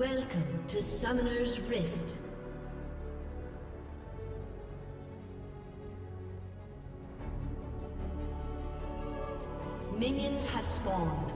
Welcome to Summoner's Rift. Minions have spawned.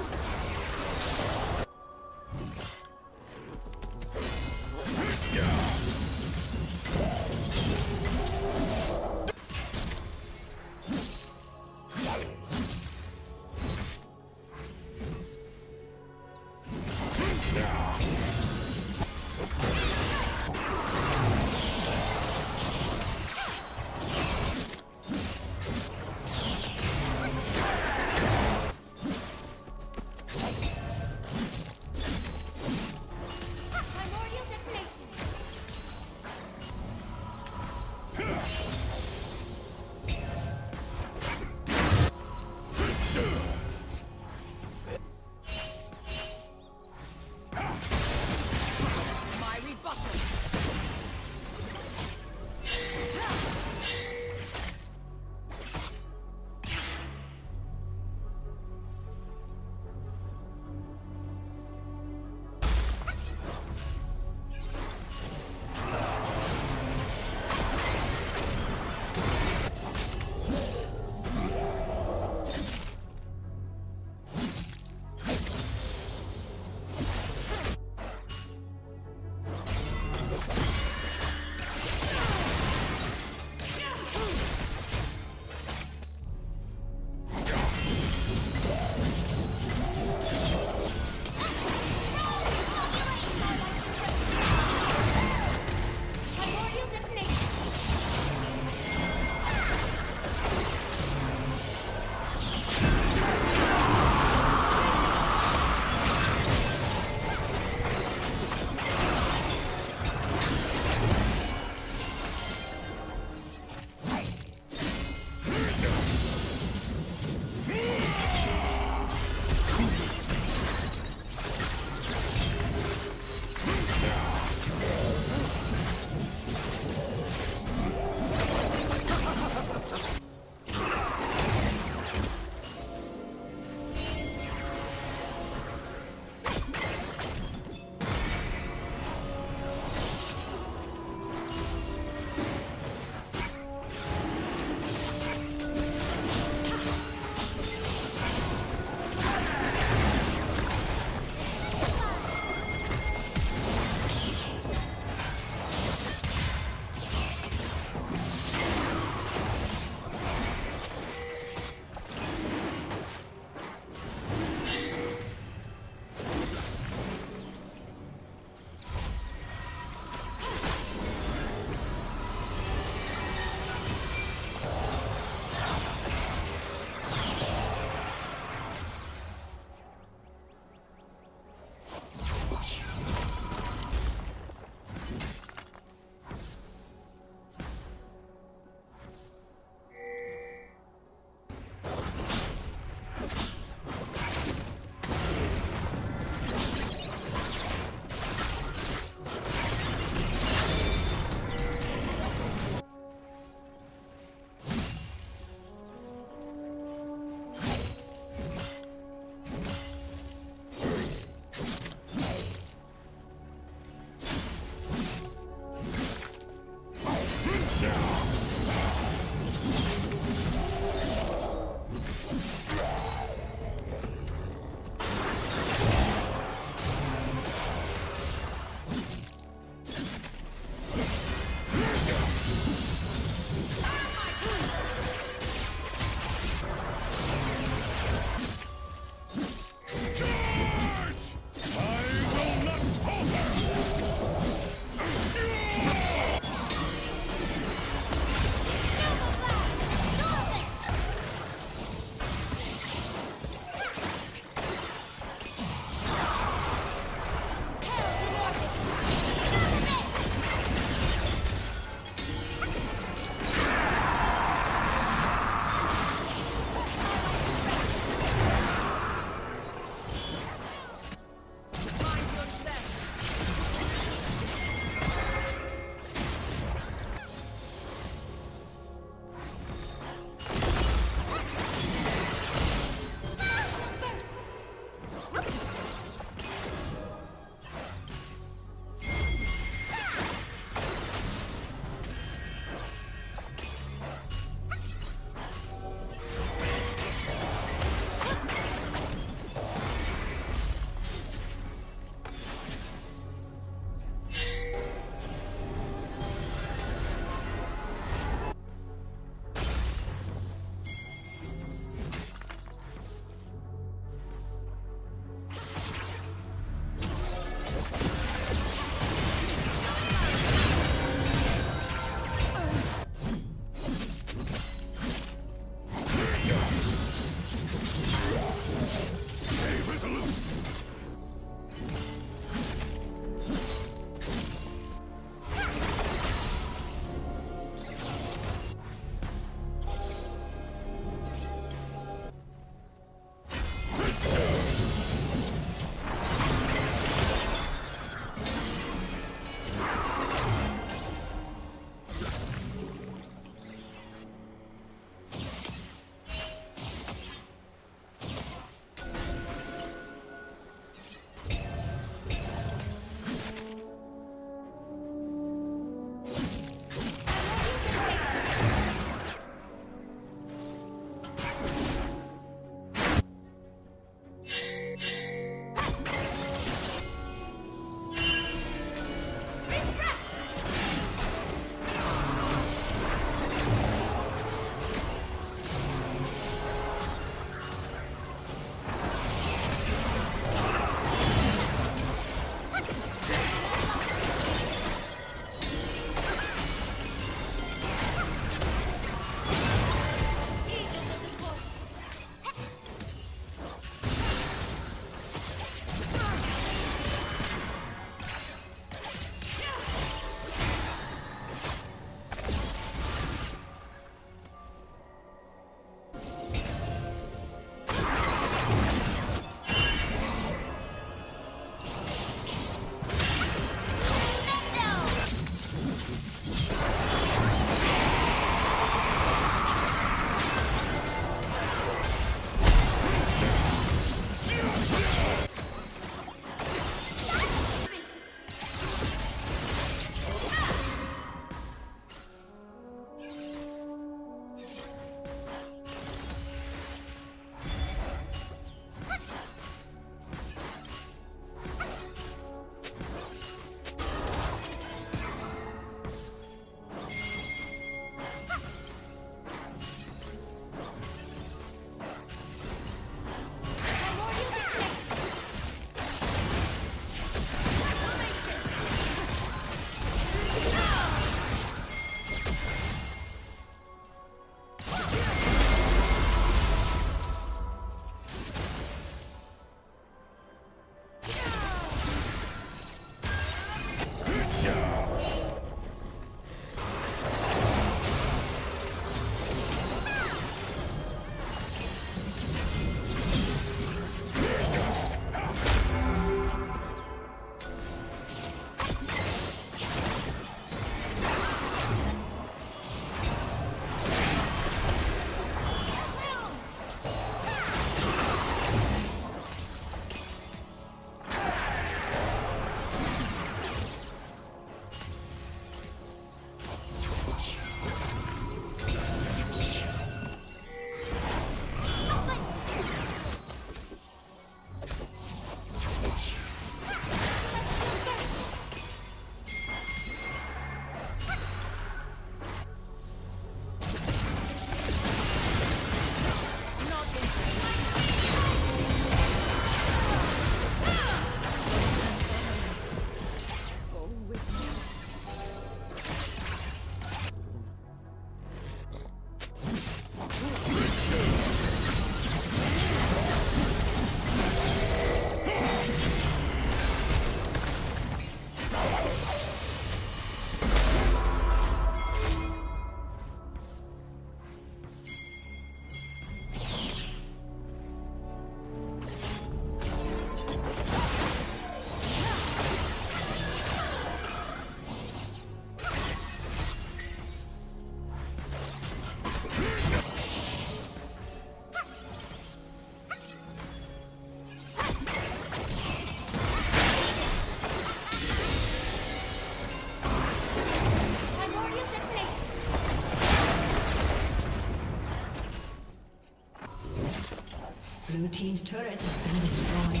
Blue team's turret has been destroyed.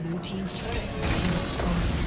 Blue team's turret has been destroyed.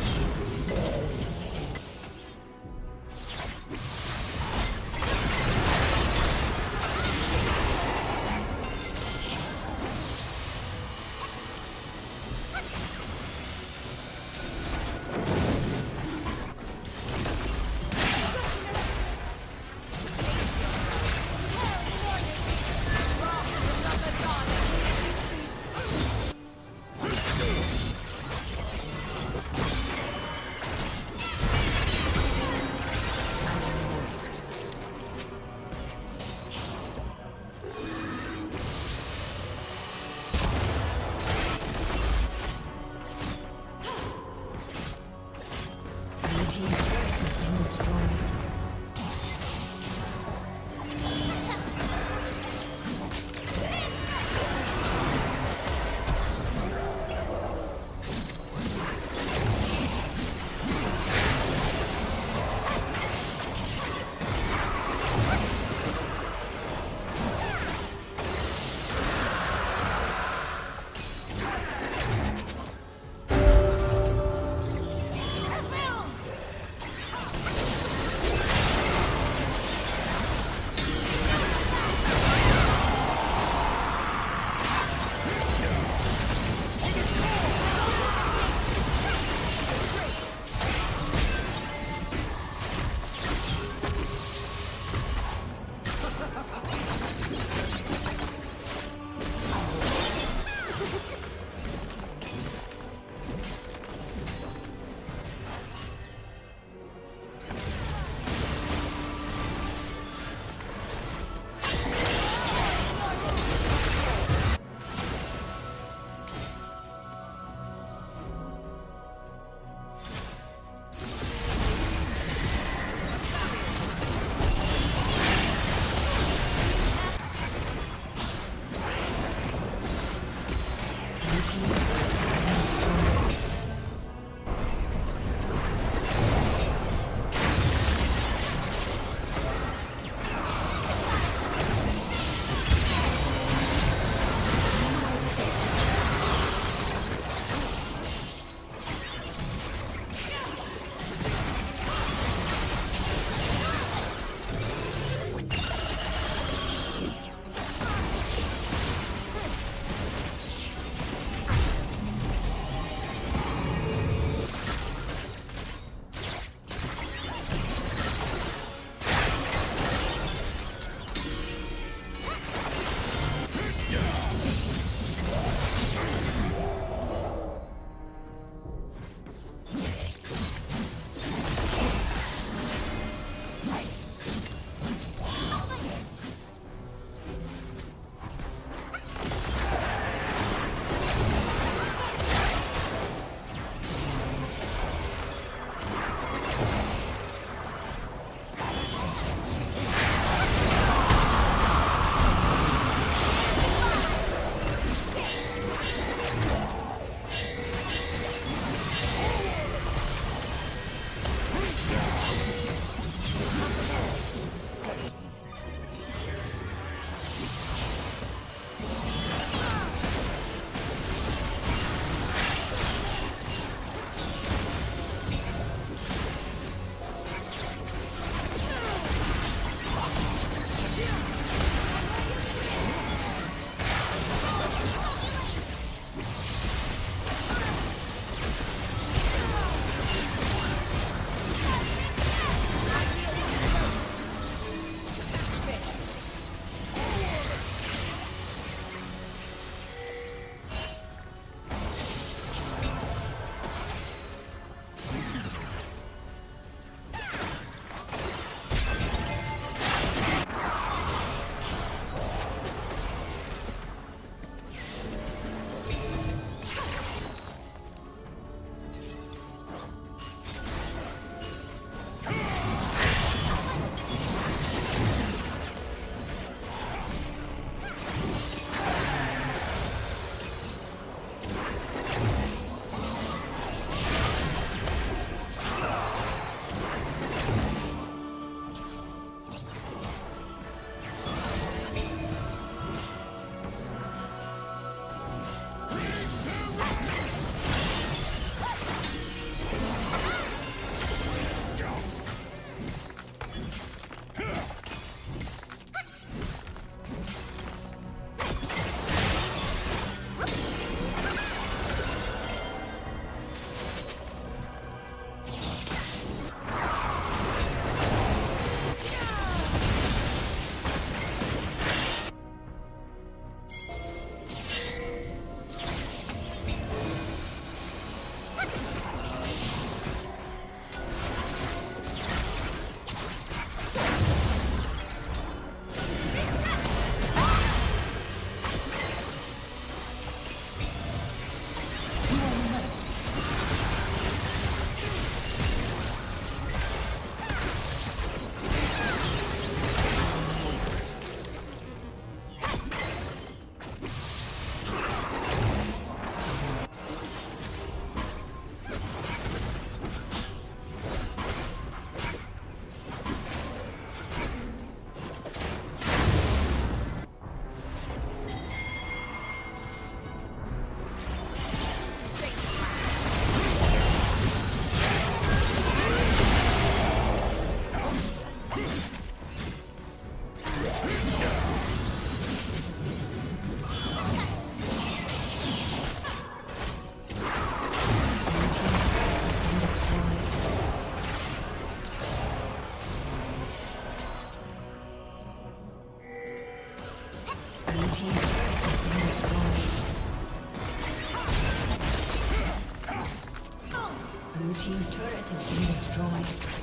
team's turret has been destroyed.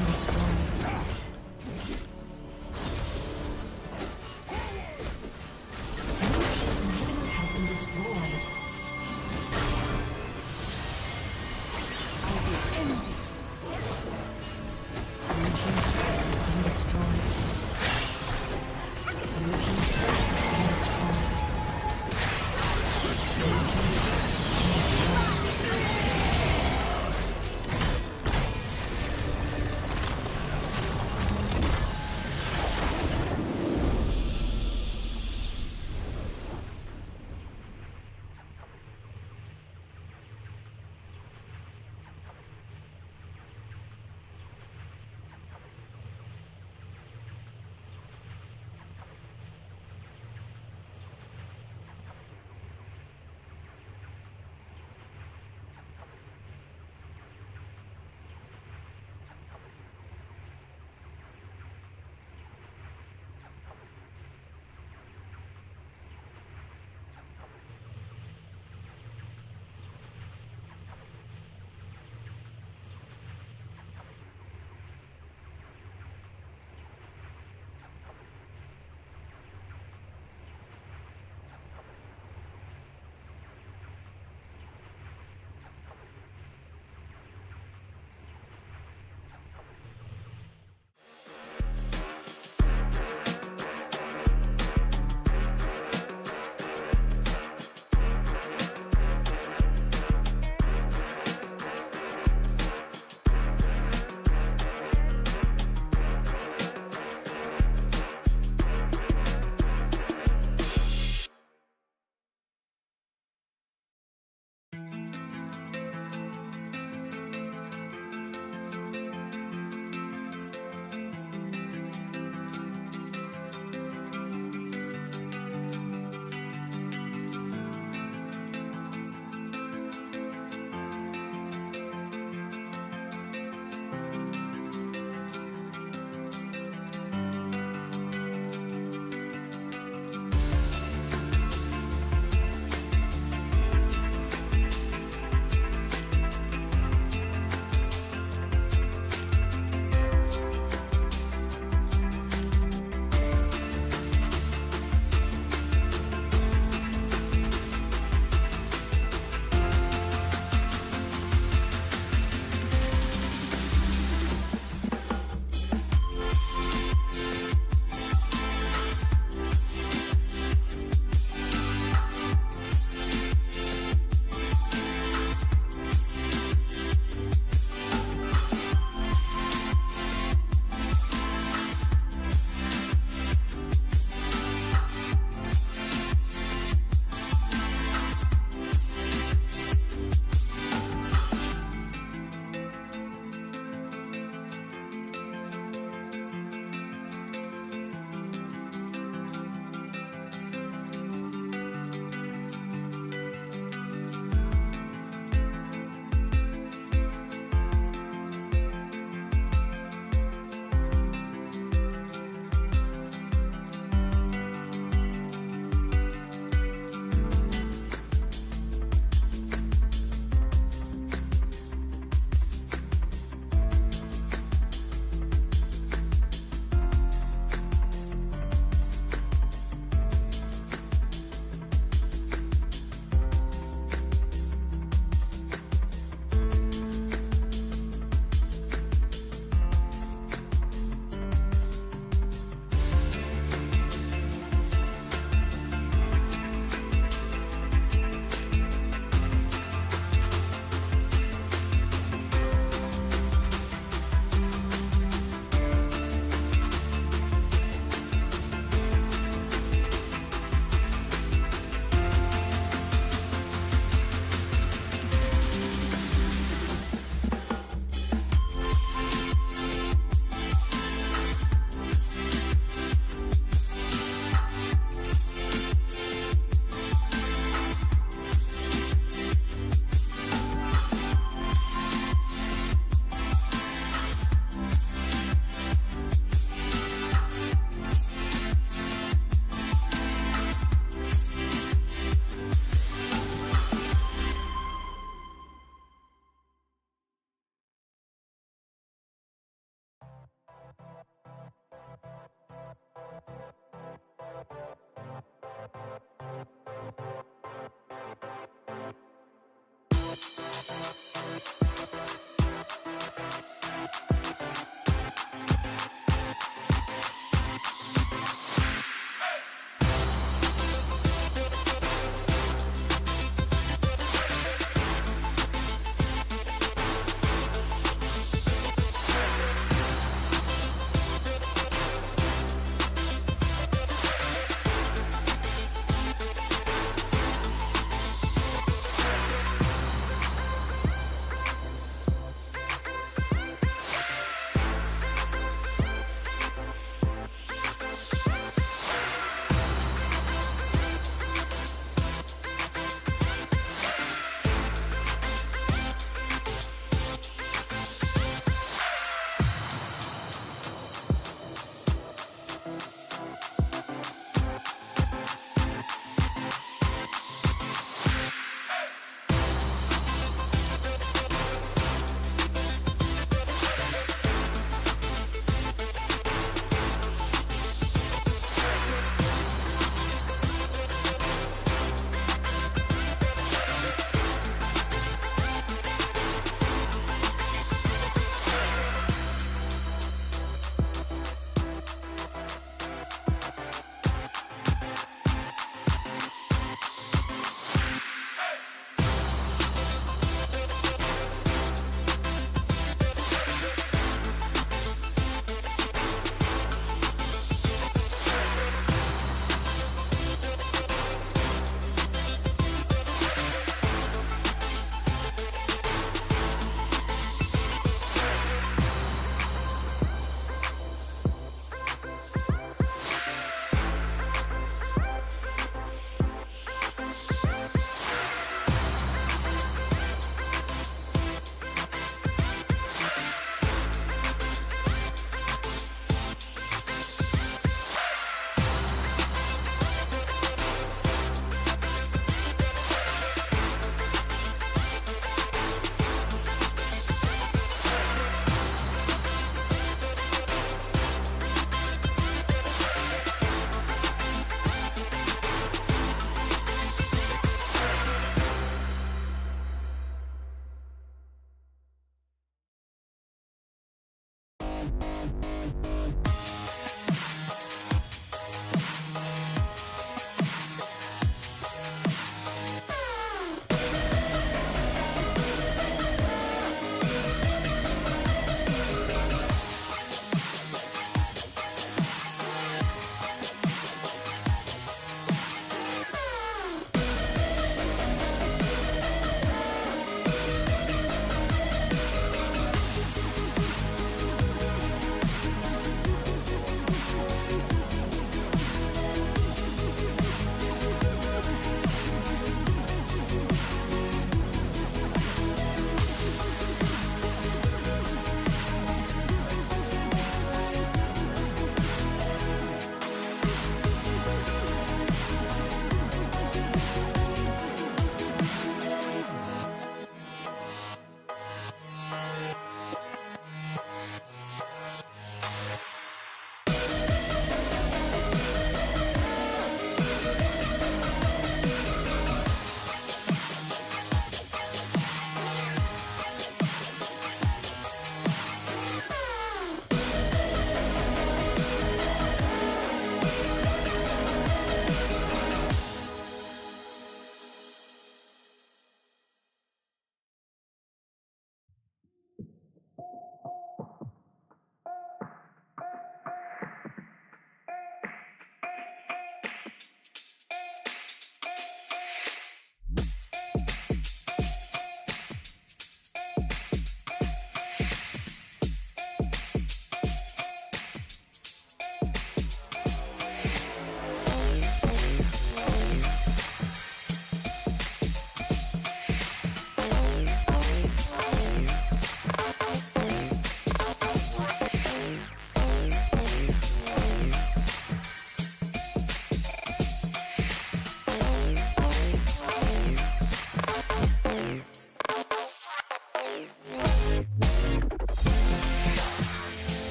been destroyed.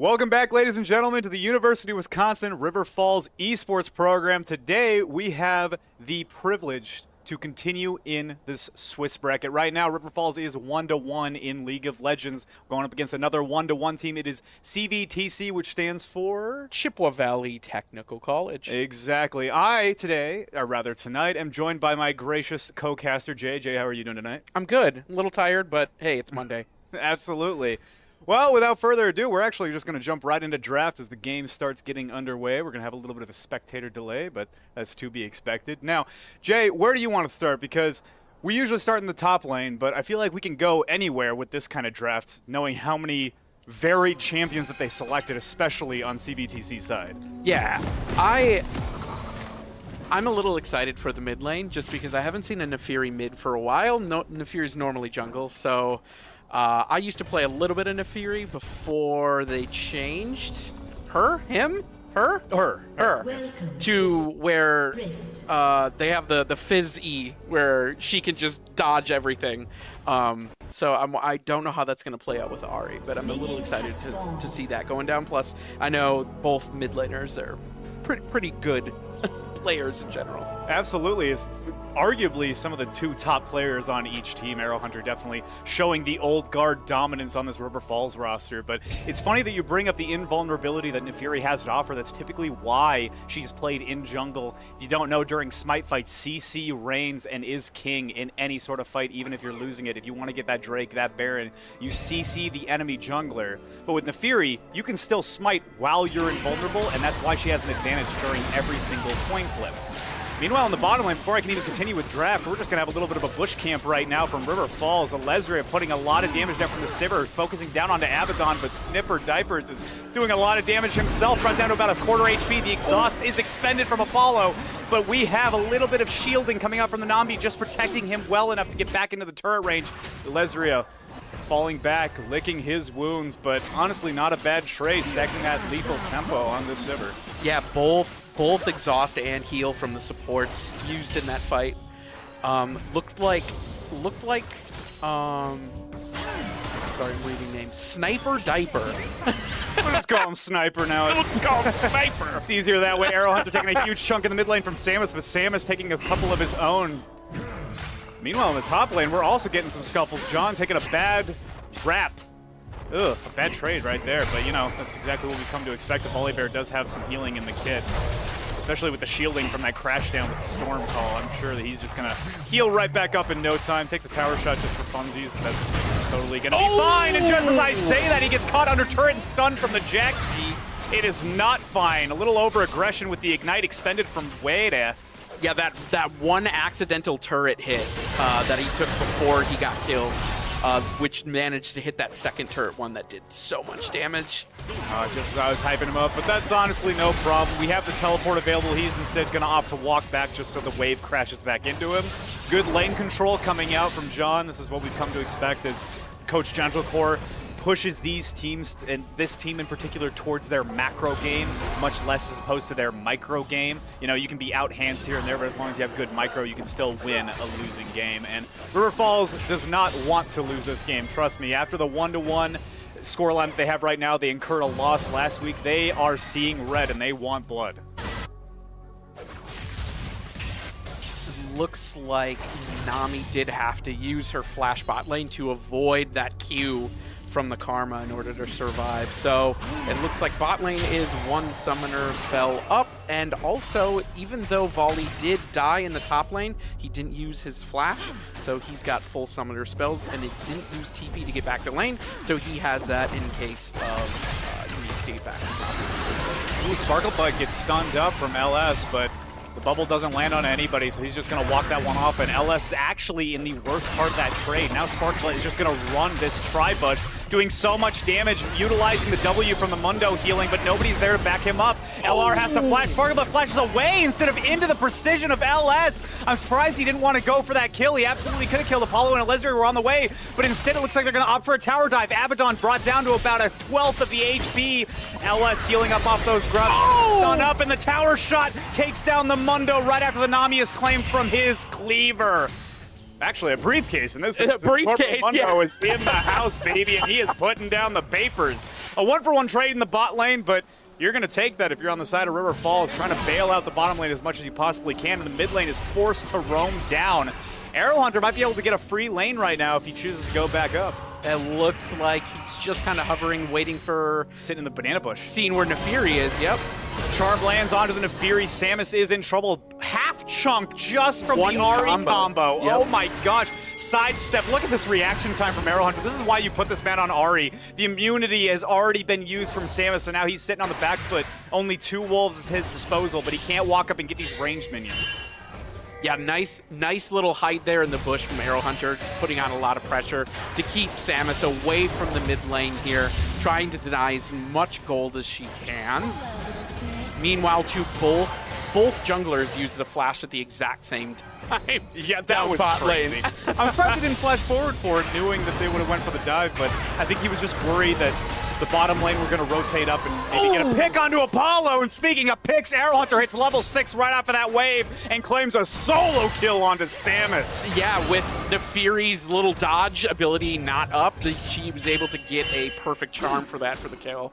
Welcome back, ladies and gentlemen, to the University of Wisconsin River Falls Esports program. Today, we have the privilege to continue in this Swiss bracket. Right now, River Falls is 1-1 in League of Legends, going up against another 1-1 team. It is CVTC, which stands for Chippewa Valley Technical College. Exactly. Tonight, am joined by my gracious co-caster, Jay. Jay, how are you doing tonight? I'm good. A little tired, but hey, it's Monday. Absolutely. Well, without further ado, we're actually just going to jump right into draft as the game starts getting underway. We're going to have a little bit of a spectator delay, but that's to be expected. Now, Jay, where do you want to start? Because we usually start in the top lane, but I feel like we can go anywhere with this kind of draft, knowing how many varied champions that they selected, especially on CVTC's side. Yeah, I'm a little excited for the mid lane just because I haven't seen a Nefiri mid for a while. No, Nefiri's normally jungle, so I used to play a little bit of Nefiri before they changed her to where they have the Fizz E where she can just dodge everything. So I don't know how that's going to play out with Ahri, but I'm a little excited to see that going down. Plus, I know both mid laners are pretty good players in general. Absolutely. It's arguably some of the two top players on each team. Arrow Hunter definitely showing the old guard dominance on this River Falls roster. But it's funny that you bring up the invulnerability that Nefiri has to offer. That's typically why she's played in jungle. If you don't know, during smite fights, CC reigns and is king in any sort of fight, even if you're losing it. If you want to get that Drake, that Baron, you CC the enemy jungler. But with Nefiri, you can still smite while you're invulnerable, and that's why she has an advantage during every single coin flip. Meanwhile, in the bottom lane, before I can even continue with draft, we're just going to have a little bit of a bush camp right now from River Falls. Alezria putting a lot of damage down from the Sivir, focusing down onto Abaddon, but Sniffer Diapers is doing a lot of damage himself, brought down to about a quarter HP. The exhaust is expended from Apollo, but we have a little bit of shielding coming out from the Nambi, just protecting him well enough to get back into the turret range. Alezria falling back, licking his wounds, but honestly not a bad trade, stacking that lethal tempo on this Sivir. Yeah, both exhaust and heal from the supports used in that fight. Looked like sorry, I'm reading names. Sniper Diaper. We'll just call him Sniper now. Let's call him Sniper. It's easier that way. Arrow Hunter taking a huge chunk in the mid lane from Samus, but Samus taking a couple of his own. Meanwhile, in the top lane, we're also getting some scuffles. John taking a bad rap. Ugh, a bad trade right there, but you know, that's exactly what we come to expect. The Volibear does have some healing in the kit, especially with the shielding from that crash down with the Storm Call. I'm sure that he's just gonna heal right back up in no time. Takes a tower shot just for funsies, but that's totally gonna be fine. And just as I say that, he gets caught under turret and stunned from the Jax. It is not fine. A little over aggression with the ignite expended from Weda. Yeah, that one accidental turret hit that he took before he got killed, which managed to hit that second turret one that did so much damage. Just as I was hyping him up, but that's honestly no problem. We have the teleport available. He's instead going to opt to walk back just so the wave crashes back into him. Good lane control coming out from John. This is what we've come to expect as Coach Gentlecore pushes these teams, and this team in particular, towards their macro game, much less as opposed to their micro game. You know, you can be out-handsed here and there, but as long as you have good micro, you can still win a losing game. And River Falls does not want to lose this game, trust me. After the 1-1 scoreline that they have right now, they incurred a loss last week. They are seeing red, and they want blood. Looks like Nami did have to use her flash bot lane to avoid that Q from the Karma in order to survive. So it looks like bot lane is one summoner spell up, and also even though Volley did die in the top lane, he didn't use his flash, so he's got full summoner spells, and it didn't use TP to get back to lane, so he has that in case of he needs to get back to top. Ooh, Sparkle Bug gets stunned up from LS, but the bubble doesn't land on anybody, so he's just going to walk that one off, and LS is actually in the worst part of that trade. Now Sparkle is just going to run this tri-bush, doing so much damage, utilizing the W from the Mundo healing, but nobody's there to back him up. LR has to flash. Sparkle Bug flashes away instead of into the precision of LS. I'm surprised he didn't want to go for that kill. He absolutely could have killed Apollo and Alezria were on the way, but instead it looks like they're going to opt for a tower dive. Abaddon brought down to about a 12th of the HP. LS healing up off those grubs. Stun up, and the tower shot takes down the Mundo right after the Nami is claimed from his cleaver. Actually, a briefcase, and this A is briefcase, Corporal Mundo yeah. is in the house, baby, and he is putting down the papers. A 1-for-1 trade in the bot lane, but you're going to take that if you're on the side of River Falls, trying to bail out the bottom lane as much as you possibly can, and the mid lane is forced to roam down. Arrow Hunter might be able to get a free lane right now if he chooses to go back up. It looks like he's just kind of hovering, waiting for Sitting in the banana bush. seeing where Nefiri is. Yep. Charm lands onto the Nefiri. Samus is in trouble. Half chunk just from One the Ahri combo. Yep. Oh my gosh. Sidestep. Look at this reaction time from Arrow Hunter. This is why you put this man on Ahri. The immunity has already been used from Samus, and now he's sitting on the back foot. Only 2 wolves is his disposal, but he can't walk up and get these ranged minions. Yeah, nice little height there in the bush from Arrow Hunter, putting on a lot of pressure to keep Samus away from the mid lane here, trying to deny as much gold as she can. Meanwhile, too, both junglers used the flash at the exact same time. Yeah, that down was bot crazy. lane. I'm surprised he didn't flash forward for it, knowing that they would have went for the dive, but I think he was just worried that the bottom lane were going to rotate up and maybe get a pick onto Apollo. And speaking of picks, Arrow Hunter hits level 6 right off of that wave and claims a solo kill onto Samus. Yeah, with Nefiri's little dodge ability not up, she was able to get a perfect charm for that for the kill.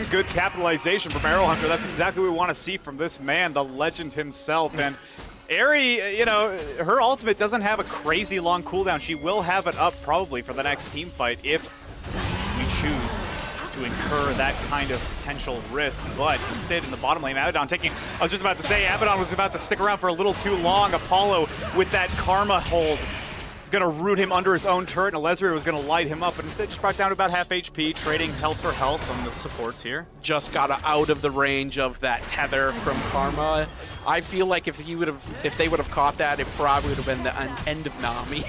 Good capitalization from Arrow Hunter. That's exactly what we want to see from this man, the legend himself. And Ahri, you know, her ultimate doesn't have a crazy long cooldown. She will have it up probably for the next team fight if we choose to incur that kind of potential risk, but instead in the bottom lane, Abaddon taking, I was just about to say, Abaddon was about to stick around for a little too long. Apollo with that karma hold is going to root him under his own turret, and Alesria was going to light him up, but instead just brought down to about half HP, trading health for health from the supports here. Just got out of the range of that tether from Karma. I feel like if they would have caught that, it probably would have been the end of Nami.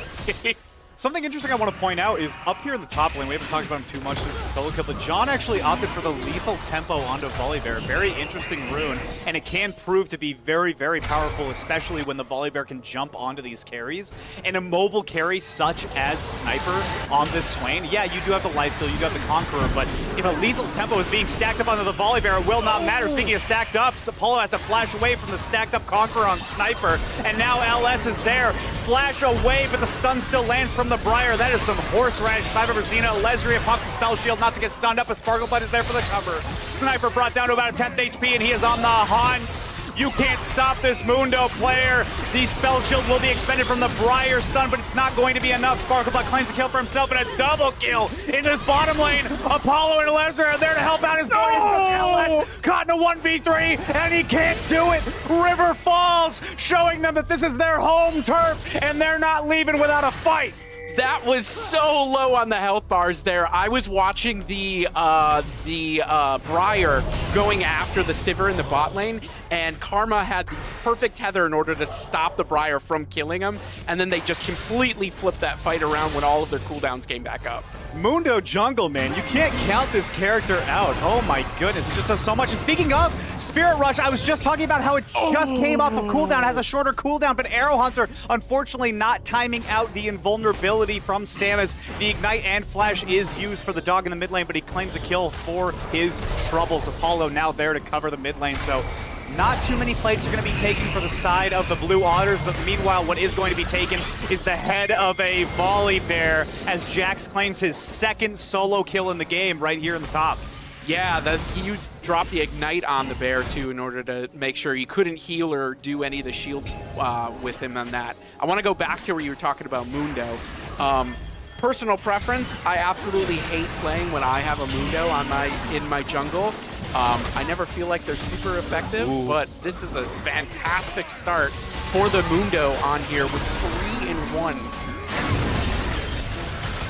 Something interesting I want to point out is up here in the top lane, we haven't talked about him too much since the solo kill, but John actually opted for the lethal tempo onto Volibear. Very interesting rune, and it can prove to be very, very powerful, especially when the Volibear can jump onto these carries. And a mobile carry such as Sniper on this Swain, yeah, you do have the lifesteal, you do have the Conqueror, but if a lethal tempo is being stacked up onto the Volibear, it will not matter. Speaking of stacked up, Apollo has to flash away from the stacked up Conqueror on Sniper, and now LS is there. Flash away, but the stun still lands from the Briar. That is some horseradish if I've ever seen it. Alesria pops the spell shield not to get stunned up, but Sparkle Bud is there for the cover. Sniper brought down to about a 10th HP, and he is on the hunt. You can't stop this Mundo player. The spell shield will be expended from the Briar stun, but it's not going to be enough. Sparkle Bud claims a kill for himself and a double kill into his bottom lane. Apollo and Alesria are there to help out his boy. LS caught in a 1v3, and he can't do it. River Falls showing them that this is their home turf, and they're not leaving without a fight. That was so low on the health bars there. I was watching the Briar going after the Sivir in the bot lane, and Karma had the perfect tether in order to stop the Briar from killing him, and then they just completely flipped that fight around when all of their cooldowns came back up. Mundo Jungle, man, you can't count this character out. Oh my goodness, it just does so much. And speaking of Spirit Rush, I was just talking about how it just came off of cooldown. It has a shorter cooldown, but Arrow Hunter, unfortunately not timing out the invulnerability from Samus. The Ignite and Flash is used for the dog in the mid lane, but he claims a kill for his troubles. Apollo now there to cover the mid lane, so not too many plates are going to be taken for the side of the Blue Otters, but meanwhile, what is going to be taken is the head of a Volibear, as Jax claims his second solo kill in the game right here in the top. Yeah, he dropped the Ignite on the bear, too, in order to make sure he couldn't heal or do any of the shield with him on that. I want to go back to where you were talking about Mundo. Personal preference, I absolutely hate playing when I have a Mundo in my jungle. I never feel like they're super effective, but this is a fantastic start for the Mundo on here with 3-in-1.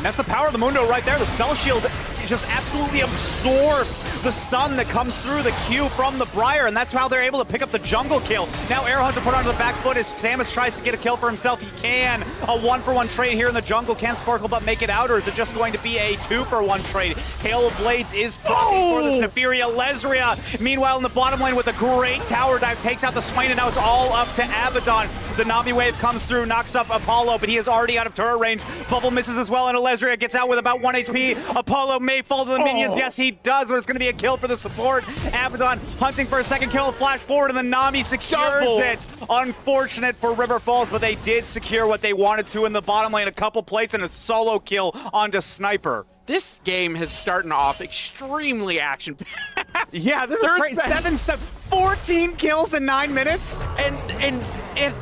That's the power of the Mundo right there. The spell shield just absolutely absorbs the stun that comes through the Q from the Briar, and that's how they're able to pick up the jungle kill. Now Arrow Hunter put onto the back foot as Samus tries to get a kill for himself. He can. A 1-for-1 trade here in the jungle. Can Sparkle but make it out, or is it just going to be a 2-for-1 trade? Hail of Blades is blocking for this Nefiri. Alesria, meanwhile, in the bottom lane with a great tower dive, takes out the Swain, and now it's all up to Abaddon. The Nami wave comes through, knocks up Apollo, but he is already out of turret range. Bubble misses as well, and Alesria gets out with about 1 HP. Apollo may fall to the minions. Yes, he does, but it's going to be a kill for the support. Abaddon hunting for a second kill, flash forward, and the Nami secures it. Unfortunate for River Falls, but they did secure what they wanted to in the bottom lane. A couple plates and a solo kill onto Sniper. This game has started off extremely action-packed. Yeah, this is great. 14 kills in 9 minutes. And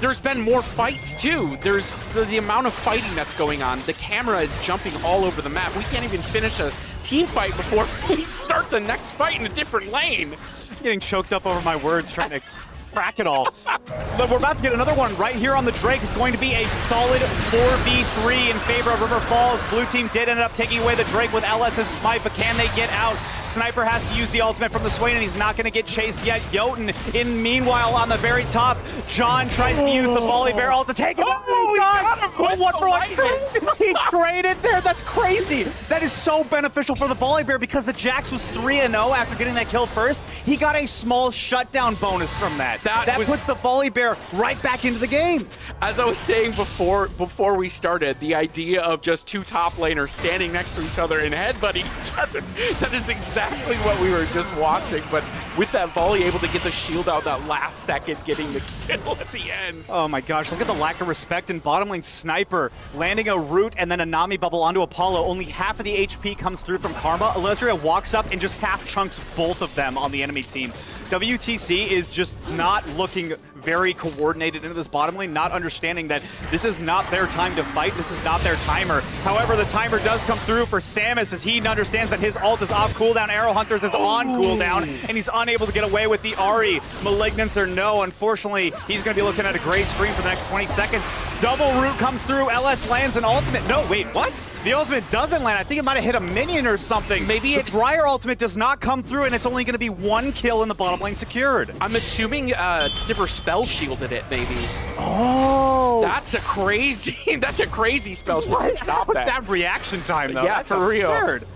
there's been more fights, too. There's the amount of fighting that's going on. The camera is jumping all over the map. We can't even finish a team fight before we start the next fight in a different lane. I'm getting choked up over my words trying to crack it all. But we're about to get another one right here on the Drake. It's going to be a solid 4v3 in favor of River Falls. Blue team did end up taking away the Drake with LS's smite, but can they get out? Sniper has to use the ultimate from the Swain, and he's not going to get chased yet. Jotun, in meanwhile, on the very top, John tries to use the volley barrel to take him out. Oh, what for one? He traded there. That's crazy. That is so beneficial for the volley bear because the Jax was 3-0 after getting that kill first. He got a small shutdown bonus from that. That puts the volley bear right back into the game. As I was saying before we started, the idea of just two top laners standing next to each other and headbutting each other, that is exactly what we were just watching. But with that volley, able to get the shield out that last second, getting the kill at the end. Oh my gosh, look at the lack of respect in bottom lane. Sniper landing a root and then a Nami bubble onto Apollo. Only half of the HP comes through from Karma. Alezria walks up and just half chunks both of them on the enemy team. WTC is just not looking very coordinated into this bottom lane, not understanding that this is not their time to fight, this is not their timer. However, the timer does come through for Samus as he understands that his ult is off cooldown, Arrow Hunters is on cooldown, and he's unable to get away with the Ahri. Malignance or no, unfortunately, he's going to be looking at a gray screen for the next 20 seconds. Double root comes through, LS lands an ultimate. No, wait, what? The ultimate doesn't land. I think it might have hit a minion or something. Maybe the Briar ultimate does not come through, and it's only going to be one kill in the bottom lane secured. I'm assuming Sivir spell shielded it, maybe. Oh, that's a crazy spell shield. Stop that. That reaction time, though. Yeah, that's for absurd. real.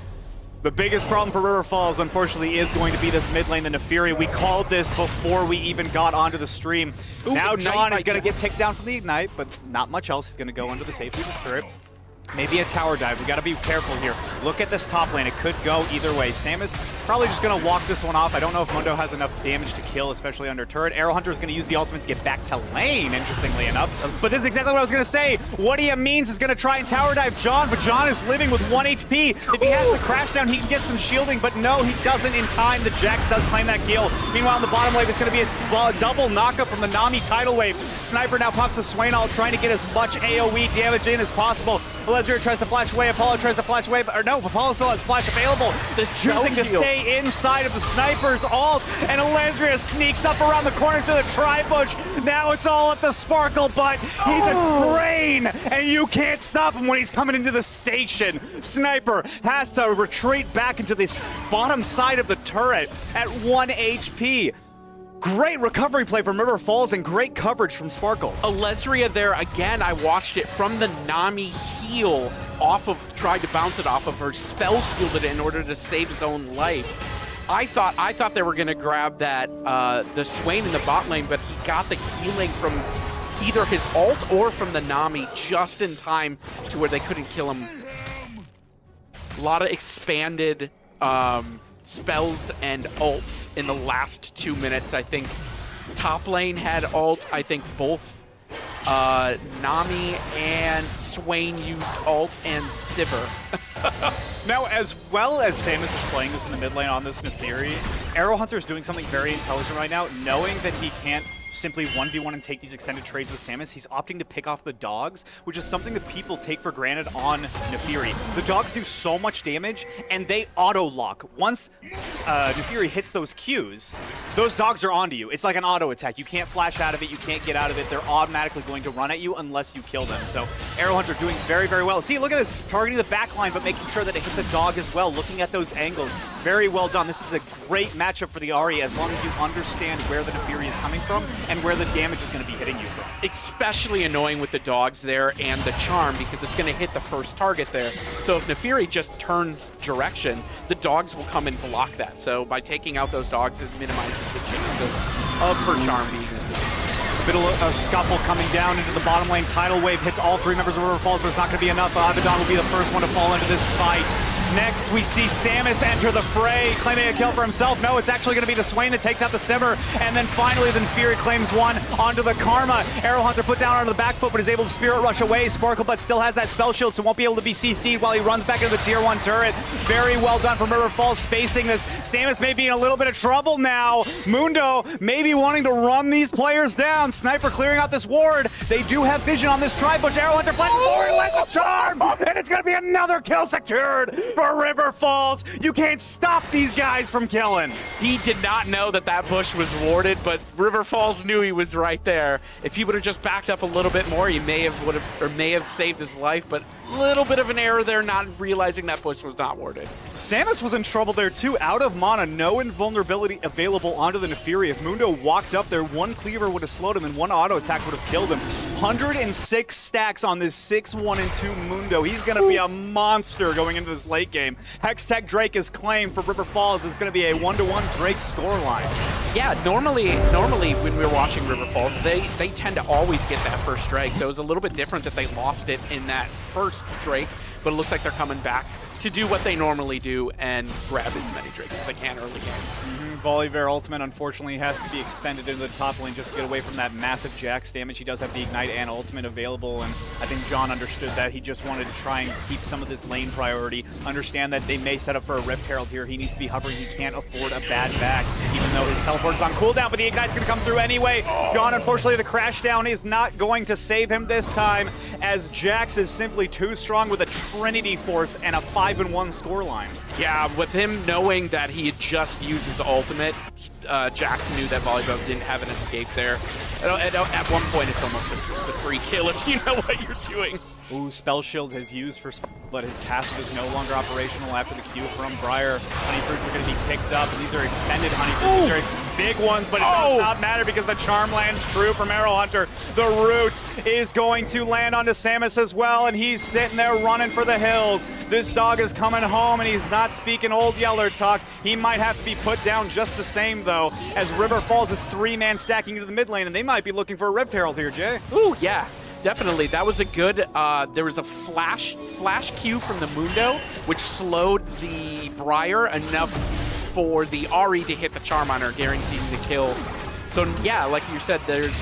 The biggest problem for River Falls, unfortunately, is going to be this mid lane, the Nefiri. We called this before we even got onto the stream. Ooh, now John is going to Jax. get ticked down from the Ignite, but not much else. He's going to go under the safety of his turret. Maybe a tower dive. We got to be careful here. Look at this top lane. It could go either way. Samus probably just going to walk this one off. I don't know if Mundo has enough damage to kill, especially under turret. Arrow Hunter is going to use the ultimate to get back to lane, interestingly enough. But this is exactly what I was going to say. What he means is going to try and tower dive John, but John is living with 1 HP. If he has the crash down, he can get some shielding, but no, he doesn't in time. The Jax does claim that kill. Meanwhile, in the bottom wave, it's going to be a double knockup from the Nami tidal wave. Sniper now pops the Swain ult, trying to get as much AoE damage in as possible. Alezria tries to flash away. Apollo tries to flash away, or no, Apollo still has flash available. Choosing to stay inside of the Sniper's ult, and Alezria sneaks up around the corner to the tri-bush. Now it's all up to Sparkle, but he's a train, and you can't stop him when he's coming into the station. Sniper has to retreat back into the bottom side of the turret at 1 HP. Great recovery play from River Falls and great coverage from Sparkle. Alezria there again. I watched it from the Nami heel tried to bounce it off of her, spell shielded it in order to save his own life. I thought they were gonna grab that the Swain in the bot lane, but he got the healing from either his ult or from the Nami just in time to where they couldn't kill him. A lot of expanded spells and ults in the last 2 minutes. I think top lane had ult. I think both Nami and Swain used ult, and Sivir. Now, as well as Samus is playing this in the mid lane on this Nefiri, Arrow Hunter is doing something very intelligent right now, knowing that he can't simply 1v1 and take these extended trades with Samus. He's opting to pick off the dogs, which is something that people take for granted on Nefiri. The dogs do so much damage, and they auto-lock. Once Nefiri hits those Qs, those dogs are onto you. It's like an auto attack. You can't flash out of it, you can't get out of it. They're automatically going to run at you unless you kill them. So Arrow Hunter doing very, very well. See, look at this, targeting the back line, but making sure that it hits a dog as well, looking at those angles. Very well done. This is a great matchup for the Ahri as long as you understand where the Nefiri is coming from and where the damage is going to be hitting you from. Especially annoying with the dogs there and the charm, because it's going to hit the first target there. So if Nefiri just turns direction, the dogs will come and block that. So by taking out those dogs, it minimizes the chance of her charm being Bit of scuffle coming down into the bottom lane. Tidal wave hits all three members of River Falls, but it's not going to be enough. Abaddon will be the first one to fall into this fight. Next, we see Samus enter the fray, claiming a kill for himself. No, it's actually going to be the Swain that takes out the Simmer. And then finally, the Fury claims one onto the Karma. Arrow Hunter put down onto the back foot, but is able to Spirit Rush away. Sparkle but still has that spell shield, so won't be able to be CC'd while he runs back into the tier 1 turret. Very well done from River Falls, spacing this. Samus may be in a little bit of trouble now. Mundo maybe wanting to run these players down. Sniper clearing out this ward. They do have vision on this tri-bush. Arrow Hunter flashes forward like a charm, and it's going to be another kill secured for River Falls. You can't stop these guys from killing. He did not know that that bush was warded, but River Falls knew he was right there. If he would have just backed up a little bit more, he may have saved his life, but a little bit of an error there, not realizing that bush was not warded. Samus was in trouble there too, out of mana, no invulnerability available onto the Nefiri. If Mundo walked up there, one cleaver would have slowed him and one auto attack would have killed him. 106 stacks on this 6-1 and 2 Mundo. He's going to be a monster going into this late game. Hextech Drake is claimed for River Falls. It's going to be a 1-to-1 Drake scoreline. Yeah, normally when we're watching River Falls, they tend to always get that first Drake, so it was a little bit different that they lost it in that first Drake, but it looks like they're coming back to do what they normally do and grab as many Drakes as they can early game. Volibear ultimate unfortunately has to be expended into the top lane just to get away from that massive Jax damage. He does have the Ignite and ultimate available, and I think John understood that. He just wanted to try and keep some of this lane priority. Understand that they may set up for a Rift Herald here. He needs to be hovering. He can't afford a bad back, even though his teleport's on cooldown, but the Ignite's going to come through anyway. John, unfortunately, the crash down is not going to save him this time, as Jax is simply too strong with a Trinity Force and a 5-1 scoreline. Yeah, with him knowing that he had just used his ultimate, Jax knew that Volleyball didn't have an escape there. At one point, it's almost a free kill if you know what you're doing. Ooh, Spell Shield has used for, but his passive is no longer operational after the Q from Briar. Honey Fruits are going to be picked up, and these are expended Honey Fruits. These are big ones, but it does not matter because the charm lands true from Arrow Hunter. The root is going to land onto Samus as well, and he's sitting there running for the hills. This dog is coming home, and he's not speaking Old Yeller talk. He might have to be put down just the same, though, as River Falls is 3-man stacking into the mid lane, and they might be looking for a Rift Herald here, Jay. Ooh, yeah. Definitely, that was a good, there was a flash Q from the Mundo, which slowed the Briar enough for the Ahri to hit the charm on her, guaranteeing the kill. So yeah, like you said, there's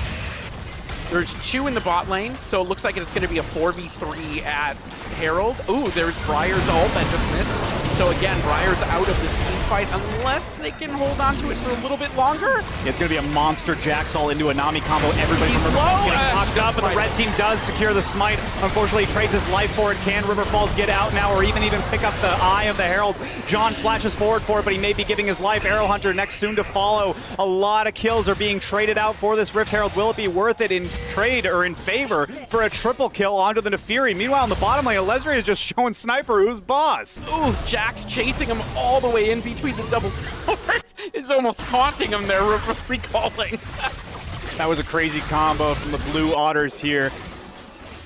2 in the bot lane, so it looks like it's going to be a 4v3 at Herald. Ooh, there's Briar's ult that just missed. So again, Briar's out of this team fight unless they can hold on to it for a little bit longer. Yeah, it's going to be a monster Jax all into a Nami combo. Everybody from River Falls getting popped up, and the red team does secure the smite. Unfortunately, he trades his life for it. Can River Falls get out now or even pick up the eye of the Herald? John flashes forward for it, but he may be giving his life. Arrow Hunter next soon to follow. A lot of kills are being traded out for this Rift Herald. Will it be worth it in trade or in favor for a triple kill onto the Nefiri? Meanwhile, in the bottom lane, Alesri is just showing Sniper who's boss. Ooh, Jax chasing him all the way in between the double towers is almost haunting him there, recalling. That was a crazy combo from the Blue Otters here.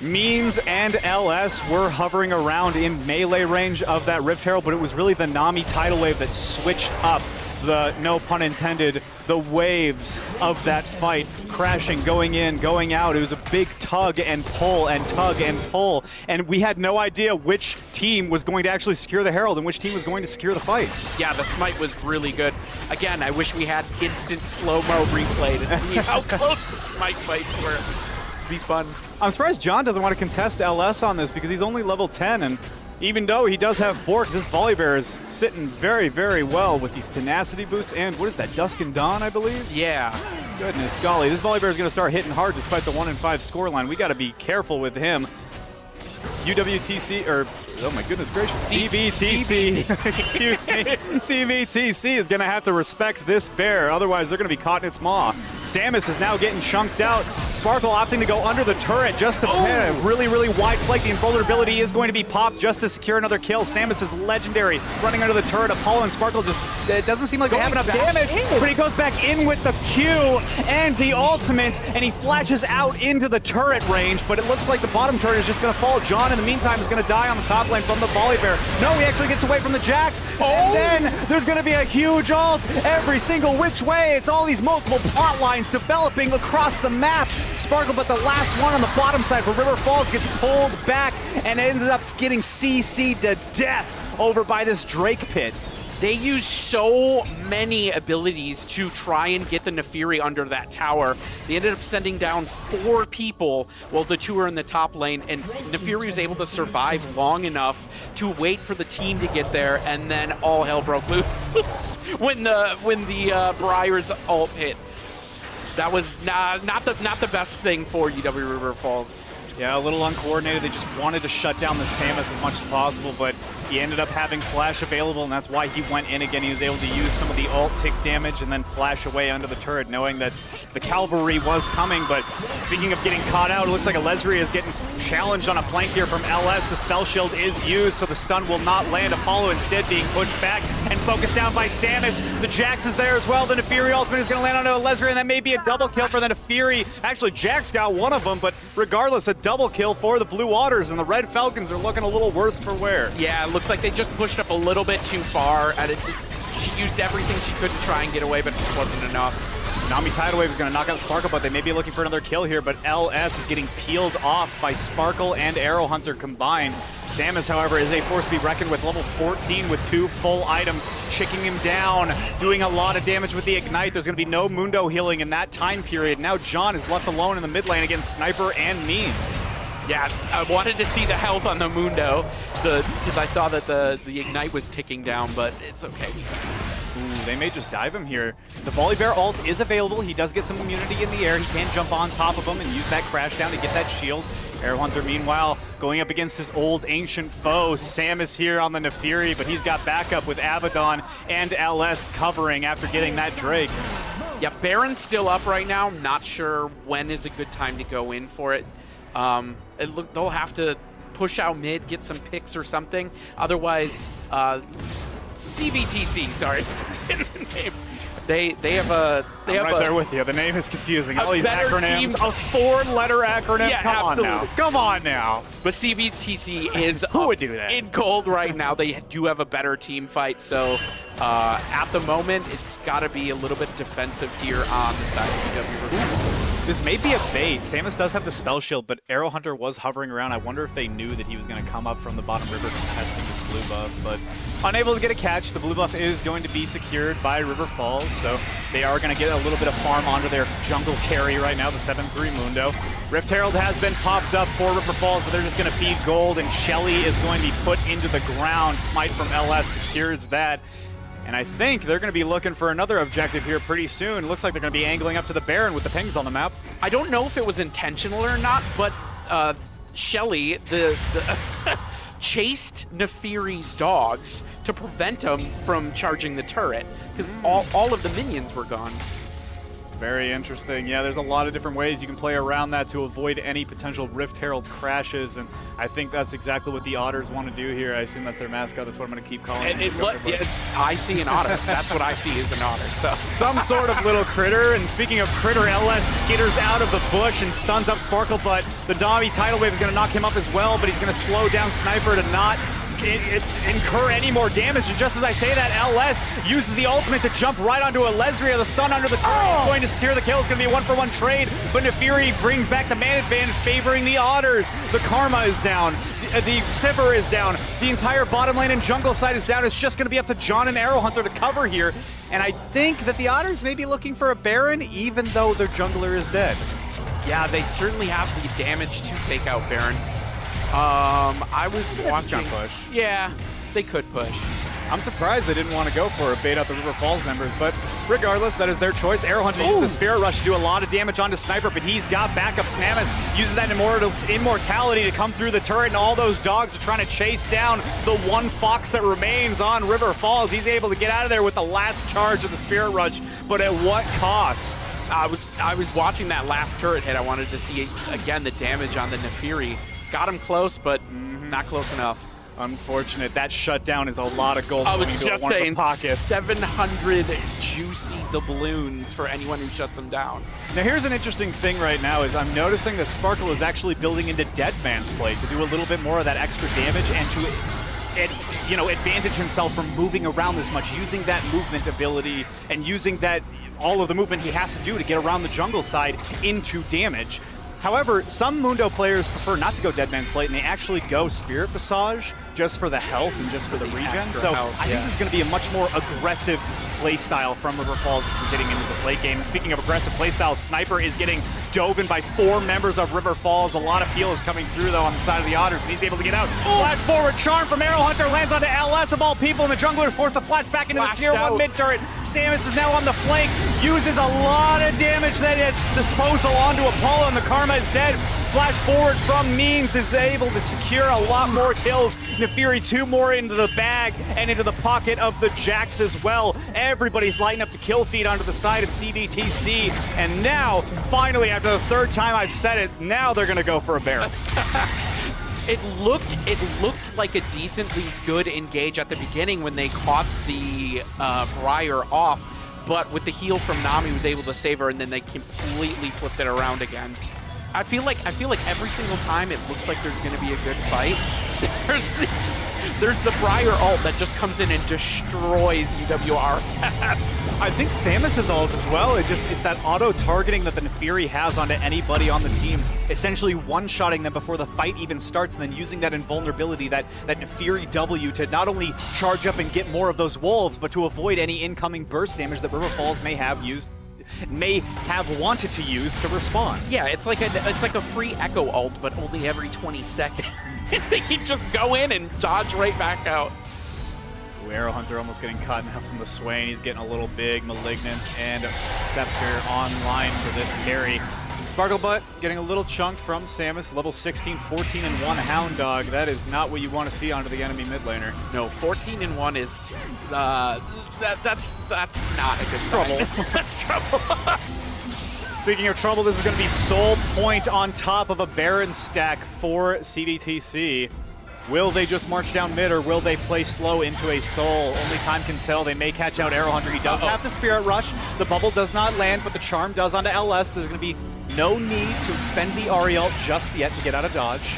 Means and LS were hovering around in melee range of that Rift Herald, but it was really the Nami tidal wave that switched up the, no pun intended, the waves of that fight, crashing, going in, going out. It was a big tug and pull and tug and pull, and we had no idea which team was going to actually secure the Herald and which team was going to secure the fight. Yeah, the smite was really good. Again, I wish we had instant slow-mo replay to see how close the smite fights were. It'd be fun. I'm surprised John doesn't want to contest LS on this because he's only level 10, and even though he does have Bork, this Volibear is sitting very, very well with these tenacity boots and what is that, Dusk and Dawn, I believe? Yeah. Goodness golly, this Volibear is going to start hitting hard despite the 1-5 scoreline. We got to be careful with him. UWTC, or oh my goodness gracious, CVTC, excuse me, CVTC is going to have to respect this bear, otherwise they're going to be caught in its maw. Samus is now getting chunked out. Sparkle opting to go under the turret just to pin a really, really wide flank. The invulnerability is going to be popped just to secure another kill. Samus is legendary, running under the turret. Apollo and Sparkle just, it doesn't seem like they have enough damage, but he goes back in with the Q and the ultimate, and he flashes out into the turret range, but it looks like the bottom turret is just going to fall. John, in the meantime, is going to die on the top lane from the Volibear. No, he actually gets away from the Jax, and then there's going to be a huge ult every single which way. It's all these multiple plot lines developing across the map. Sparkle, but the last one on the bottom side for River Falls gets pulled back and ended up getting CC'd to death over by this Drake pit. They use so many abilities to try and get the Nefiri under that tower. They ended up sending down 4 people while the 2 are in the top lane, and Nefiri was able to survive long enough to wait for the team to get there, and then all hell broke loose when the Briar's ult hit. That was not the best thing for UW River Falls. Yeah, a little uncoordinated. They just wanted to shut down the Samus as much as possible, but he ended up having flash available, and that's why he went in again. He was able to use some of the ult tick damage and then flash away under the turret, knowing that the cavalry was coming. But speaking of getting caught out, it looks like Alesria is getting challenged on a flank here from LS. The spell shield is used, so the stun will not land. Apollo instead being pushed back and focused down by Samus. The Jax is there as well. The Nefiri ultimate is going to land onto Alesria, and that may be a double kill for the Nefiri. Actually, Jax got one of them, but regardless, a double kill for the Blue Waters, and the Red Falcons are looking a little worse for wear. Yeah, it looks like they just pushed up a little bit too far. She used everything she could to try and get away, but it just wasn't enough. Nami Tidal Wave is going to knock out Sparkle, but they may be looking for another kill here, but LS is getting peeled off by Sparkle and Arrow Hunter combined. Samus, however, is a force to be reckoned with, level 14 with 2 full items, chicking him down, doing a lot of damage with the Ignite. There's going to be no Mundo healing in that time period. Now John is left alone in the mid lane against Sniper and Means. Yeah, I wanted to see the health on the Mundo, because I saw that the Ignite was ticking down, but it's okay. Ooh, they may just dive him here. The Volibear ult is available. He does get some immunity in the air. He can jump on top of him and use that crash down to get that shield. Arrow Hunter, meanwhile, going up against his old ancient foe. Samus here on the Nefiri, but he's got backup with Abaddon and LS covering after getting that Drake. Yeah, Baron's still up right now. Not sure when is a good time to go in for it. They'll have to push out mid, get some picks or something. Otherwise, CVTC, sorry. They have a right there with you. The name is confusing. All these acronyms. Team. A 4-letter acronym. Yeah, Come absolutely. on now. Come on now. But CVTC is Who would do that? in gold right now. They do have a better team fight, so at the moment, it's got to be a little bit defensive here on the side of UW. This may be a bait. Samus does have the spell shield, but Arrow Hunter was hovering around. I wonder if they knew that he was going to come up from the bottom river contesting this blue buff, but unable to get a catch. The blue buff is going to be secured by River Falls, so they are going to get a little bit of farm onto their jungle carry right now, the 7-3 Mundo. Rift Herald has been popped up for River Falls, but they're just going to feed gold, and Shelly is going to be put into the ground. Smite from LS secures that. And I think they're going to be looking for another objective here pretty soon. Looks like they're going to be angling up to the Baron with the pings on the map. I don't know if it was intentional or not, but Shelly, the chased Nefiri's dogs to prevent him from charging the turret, because all of the minions were gone. Very interesting. Yeah, there's a lot of different ways you can play around that to avoid any potential Rift Herald crashes, and I think that's exactly what the Otters want to do here. I assume that's their mascot. That's what I'm going to keep calling it. I see an otter. That's what I see is an otter. So some sort of little critter. And speaking of critter, LS skitters out of the bush and stuns up Sparkle, but the Nami Tidal Wave is going to knock him up as well, but he's going to slow down Sniper to not incur any more damage. And just as I say that, LS uses the ultimate to jump right onto Alesria. The stun under the turret is going to secure the kill. It's going to be a 1-for-1 trade, but Nefiri brings back the man advantage, favoring the Otters. The Karma is down. The Sivir is down. The entire bottom lane and jungle side is down. It's just going to be up to John and Arrow Hunter to cover here. And I think that the Otters may be looking for a Baron, even though their jungler is dead. Yeah, they certainly have the damage to take out Baron. I was watching. Push. Yeah, they could push. I'm surprised they didn't want to go for a bait out the River Falls members, but regardless, that is their choice. Arrow Hunter uses the Spirit Rush to do a lot of damage onto Sniper, but he's got backup. Snamus uses that immortality to come through the turret, and all those dogs are trying to chase down the one Fox that remains on River Falls. He's able to get out of there with the last charge of the Spirit Rush, but at what cost? I was watching that last turret hit. I wanted to see, again, the damage on the Nefiri. Got him close, but not close enough. Unfortunate. That shutdown is a lot of gold. I was just saying, pockets. 700 juicy doubloons for anyone who shuts them down. Now here's an interesting thing right now is I'm noticing that Sparkle is actually building into Dead Man's Plate to do a little bit more of that extra damage and to advantage himself from moving around this much, using that movement ability and using that all of the movement he has to do to get around the jungle side into damage. However, some Mundo players prefer not to go Dead Man's Plate, and they actually go Spirit Visage, just for the health and just for the regen. extra So health, I think yeah. there's going to be a much more aggressive play style from River Falls as we're getting into this late game. And speaking of aggressive play style, Sniper is getting dove in by 4 members of River Falls. A lot of heal is coming through, though, on the side of the Otters, and he's able to get out. Flash forward, charm from Arrow Hunter, lands onto LS of all people, and the jungler is forced to flash back into the tier 1 mid turret. Samus is now on the flank, uses a lot of damage at its disposal onto Apollo, and the Karma is dead. Flash forward from Means is able to secure a lot more kills. Nefiri 2 more into the bag and into the pocket of the Jax as well. Everybody's lighting up the kill feed onto the side of CVTC. And now, finally, after the 3rd time I've said it, now they're gonna go for a Baron. It looked like a decently good engage at the beginning when they caught the Briar off, but with the heal from Nami was able to save her, and then they completely flipped it around again. I feel like every single time it looks like there's going to be a good fight, there's the Briar ult that just comes in and destroys UWRF. I think Samus's ult as well. It's that auto targeting that the Nefiri has onto anybody on the team, essentially one-shotting them before the fight even starts, and then using that invulnerability, that Nefiri W, to not only charge up and get more of those wolves, but to avoid any incoming burst damage that River Falls may have wanted to use to respond. Yeah, it's like a free Echo ult, but only every 20 seconds. They can just go in and dodge right back out. Arrow Hunter almost getting caught now from the Swain. He's getting a little big. Malignance and Scepter online for this carry. Sparklebutt getting a little chunked from Samus. Level 16, 14 and 1 Hound Dog. That is not what you want to see onto the enemy mid laner. No, 14 and 1 is that's not a good Trouble. That's trouble. Speaking of trouble, this is going to be Soul Point on top of a Baron stack for CVTC. Will they just march down mid, or will they play slow into a Soul? Only time can tell. They may catch out Arrow Hunter. He does have the Spirit Rush. The bubble does not land, but the Charm does onto LS. There's going to be no need to expend the Ariel just yet to get out of dodge.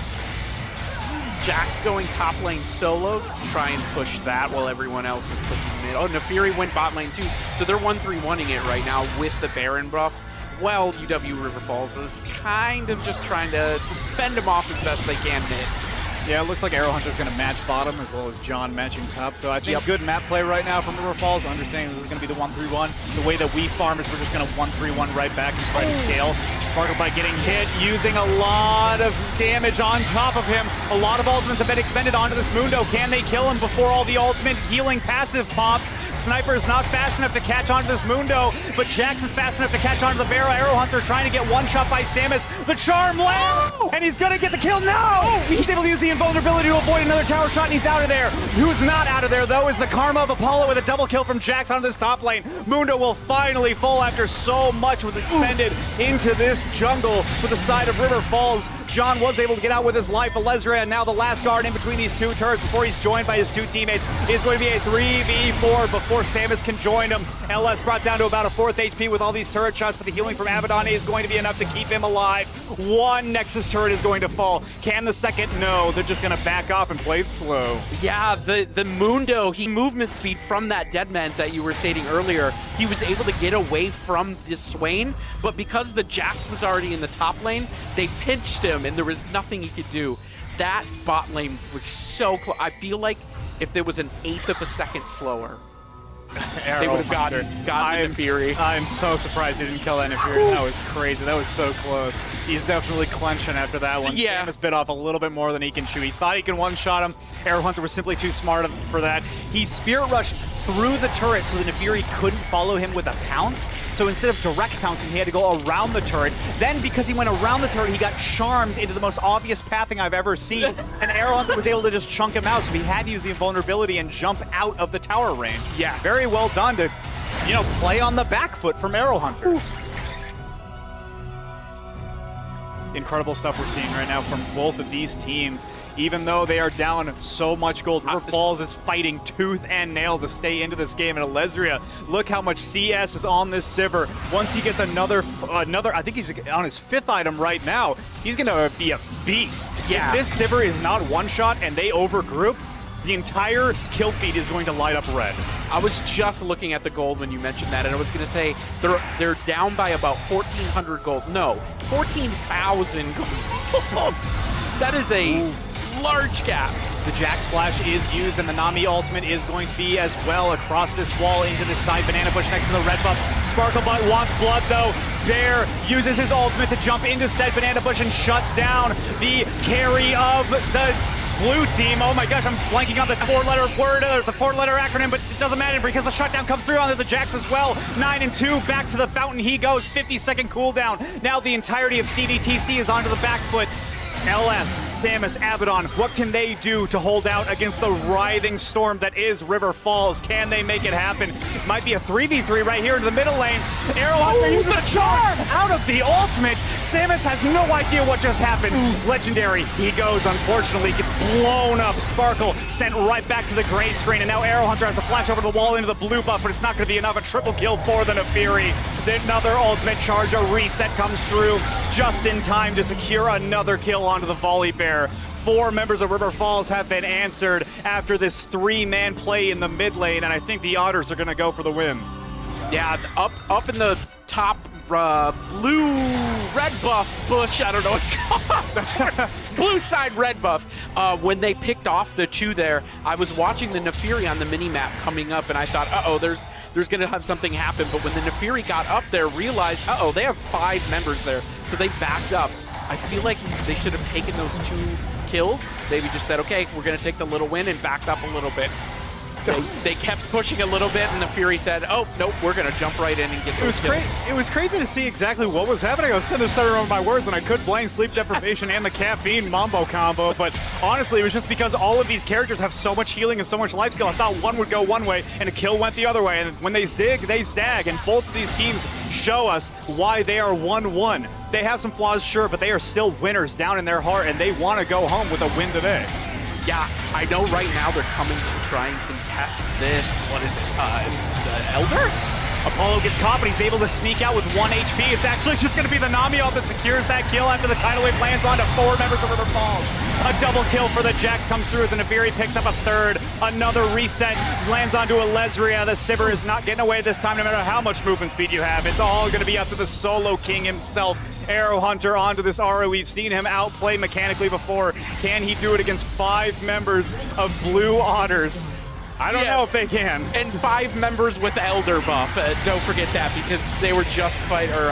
Jax going top lane solo, try and push that while everyone else is pushing mid. Oh, Nefiri went bot lane too, so they're 1-3-1ing it right now with the Baron buff. Well, UW River Falls is kind of just trying to fend them off as best they can mid. Yeah, it looks like Arrow Hunter's going to match bottom as well as John matching top. So I think good map play right now from River Falls, understanding this is going to be the 1-3-1. The way that we farm is we're just going to 1-3-1 right back and try to scale. Sparklebutt getting hit, using a lot of damage on top of him. A lot of ultimates have been expended onto this Mundo. Can they kill him before all the ultimate healing passive pops? Sniper is not fast enough to catch onto this Mundo, but Jax is fast enough to catch onto the Barrow. Arrow Hunter trying to get one shot by Samus. The charm lands, and he's going to get the kill. No! He's able to use the invulnerability to avoid another tower shot, and he's out of there. Who's not out of there, though, is the Karma of Apollo with a double kill from Jax onto this top lane. Mundo will finally fall after so much was expended into this jungle with the side of River Falls. John was able to get out with his life. Alezria, and now the last guard in between these two turrets before he's joined by his two teammates. It's going to be a 3v4 before Samus can join him. LS brought down to about a 4th HP with all these turret shots, but the healing from Abaddon is going to be enough to keep him alive. One Nexus turret is going to fall. Can the second? No. They're just going to back off and play it slow. Yeah, the Mundo, movement speed from that Deadman's that you were stating earlier, he was able to get away from the Swain, but because the Jax was already in the top lane, they pinched him and there was nothing he could do. That bot lane was so close. I feel like if there was an 1/8 of a second slower, they would have gotten Nefiri. I'm so surprised he didn't kill that Nefiri. That was crazy. That was so close. He's definitely clenching after that one. Yeah. Samus bit off a little bit more than he can chew. He thought he could one-shot him. Arrow Hunter was simply too smart for that. He Spirit Rushed through the turret so the Nefiri couldn't follow him with a pounce. So instead of direct pouncing, he had to go around the turret. Then because he went around the turret, he got charmed into the most obvious pathing I've ever seen. And Arrow Hunter was able to just chunk him out, so he had to use the invulnerability and jump out of the tower range. Yeah. Very well done to, play on the back foot from Arrow Hunter. Incredible stuff we're seeing right now from both of these teams. Even though they are down so much gold, River Falls is fighting tooth and nail to stay into this game. And Alezria, look how much CS is on this Sivir. Once he gets another, I think he's on his 5th item right now, he's gonna be a beast. Yeah. If this Sivir is not one-shot and they overgroup, the entire kill feed is going to light up red. I was just looking at the gold when you mentioned that, and I was going to say they're down by about 1,400 gold. No, 14,000 gold. That is a large gap. The Jax flash is used, and the Nami ultimate is going to be as well across this wall into this side banana bush next to the red buff. Sparklebutt wants blood though. Bear uses his ultimate to jump into said banana bush and shuts down the carry of the blue team. Oh my gosh, I'm blanking on the four-letter word, or the four-letter acronym, but it doesn't matter because the shutdown comes through onto the Jax as well. 9 and 2, back to the fountain he goes. 50-second cooldown. Now the entirety of CVTC is onto the back foot. LS, Samus, Abaddon, what can they do to hold out against the writhing storm that is River Falls? Can they make it happen? It might be a 3v3 right here in the middle lane. Arrow uses the charm out of the ultimate. Samus has no idea what just happened. Legendary, he goes, unfortunately, gets blown up. Sparkle sent right back to the gray screen, and now Arrow Hunter has to flash over the wall into the blue buff, but it's not going to be enough. A triple kill for the Nefiri. Another ultimate charge, a reset comes through just in time to secure another kill onto the volley bear. 4 members of River Falls have been answered after this 3-man play in the mid lane, and I think the Otters are going to go for the win. Yeah, up in the top blue red buff bush, I don't know what it's called. Blue side red buff. When they picked off the 2 there, I was watching the Nefiri on the mini-map coming up, and I thought, uh-oh, there's going to have something happen. But when the Nefiri got up there, realized, uh-oh, they have 5 members there. So they backed up. I feel like they should have taken those 2 kills. Maybe just said, okay, we're going to take the little win, and backed up a little bit. They kept pushing a little bit, and the Fury said, oh, nope, we're going to jump right in and get those kills. It was crazy to see exactly what was happening. I was sitting there stuttering over my words, and I couldn't blame sleep deprivation and the caffeine mambo combo, but honestly, it was just because all of these characters have so much healing and so much life steal. I thought one would go one way, and a kill went the other way, and when they zig, they zag, and both of these teams show us why they are 1-1. They have some flaws, sure, but they are still winners down in their heart, and they want to go home with a win today. Yeah, I know right now they're coming to try and contest this, what is it, the Elder? Apollo gets caught, but he's able to sneak out with 1 HP. It's actually just going to be the Nami ult that secures that kill after the tidal wave lands onto 4 members of River Falls. A double kill for the Jax comes through as Nefiri picks up a 3rd. Another reset lands onto a Lesria. The Sivir is not getting away this time, no matter how much movement speed you have. It's all going to be up to the solo king himself. Arrow Hunter onto this Aura. We've seen him outplay mechanically before. Can he do it against 5 members of Blue Otters? I don't know if they can. And 5 members with Elder buff. Don't forget that, because they were just fighting, or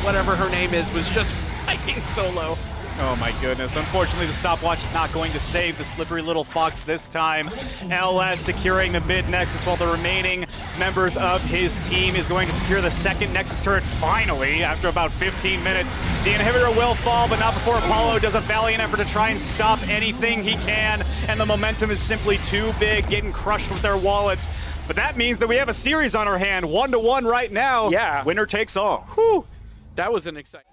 whatever her name is, was just fighting solo. Oh my goodness. Unfortunately, the stopwatch is not going to save the slippery little fox this time. LS securing the mid Nexus, while the remaining members of his team is going to secure the 2nd Nexus turret finally after about 15 minutes. The inhibitor will fall, but not before Apollo does a valiant effort to try and stop anything he can, and the momentum is simply too big, getting crushed with their wallets. But that means that we have a series on our hand, 1-1 right now. Yeah. Winner takes all. Whew. That was an exciting...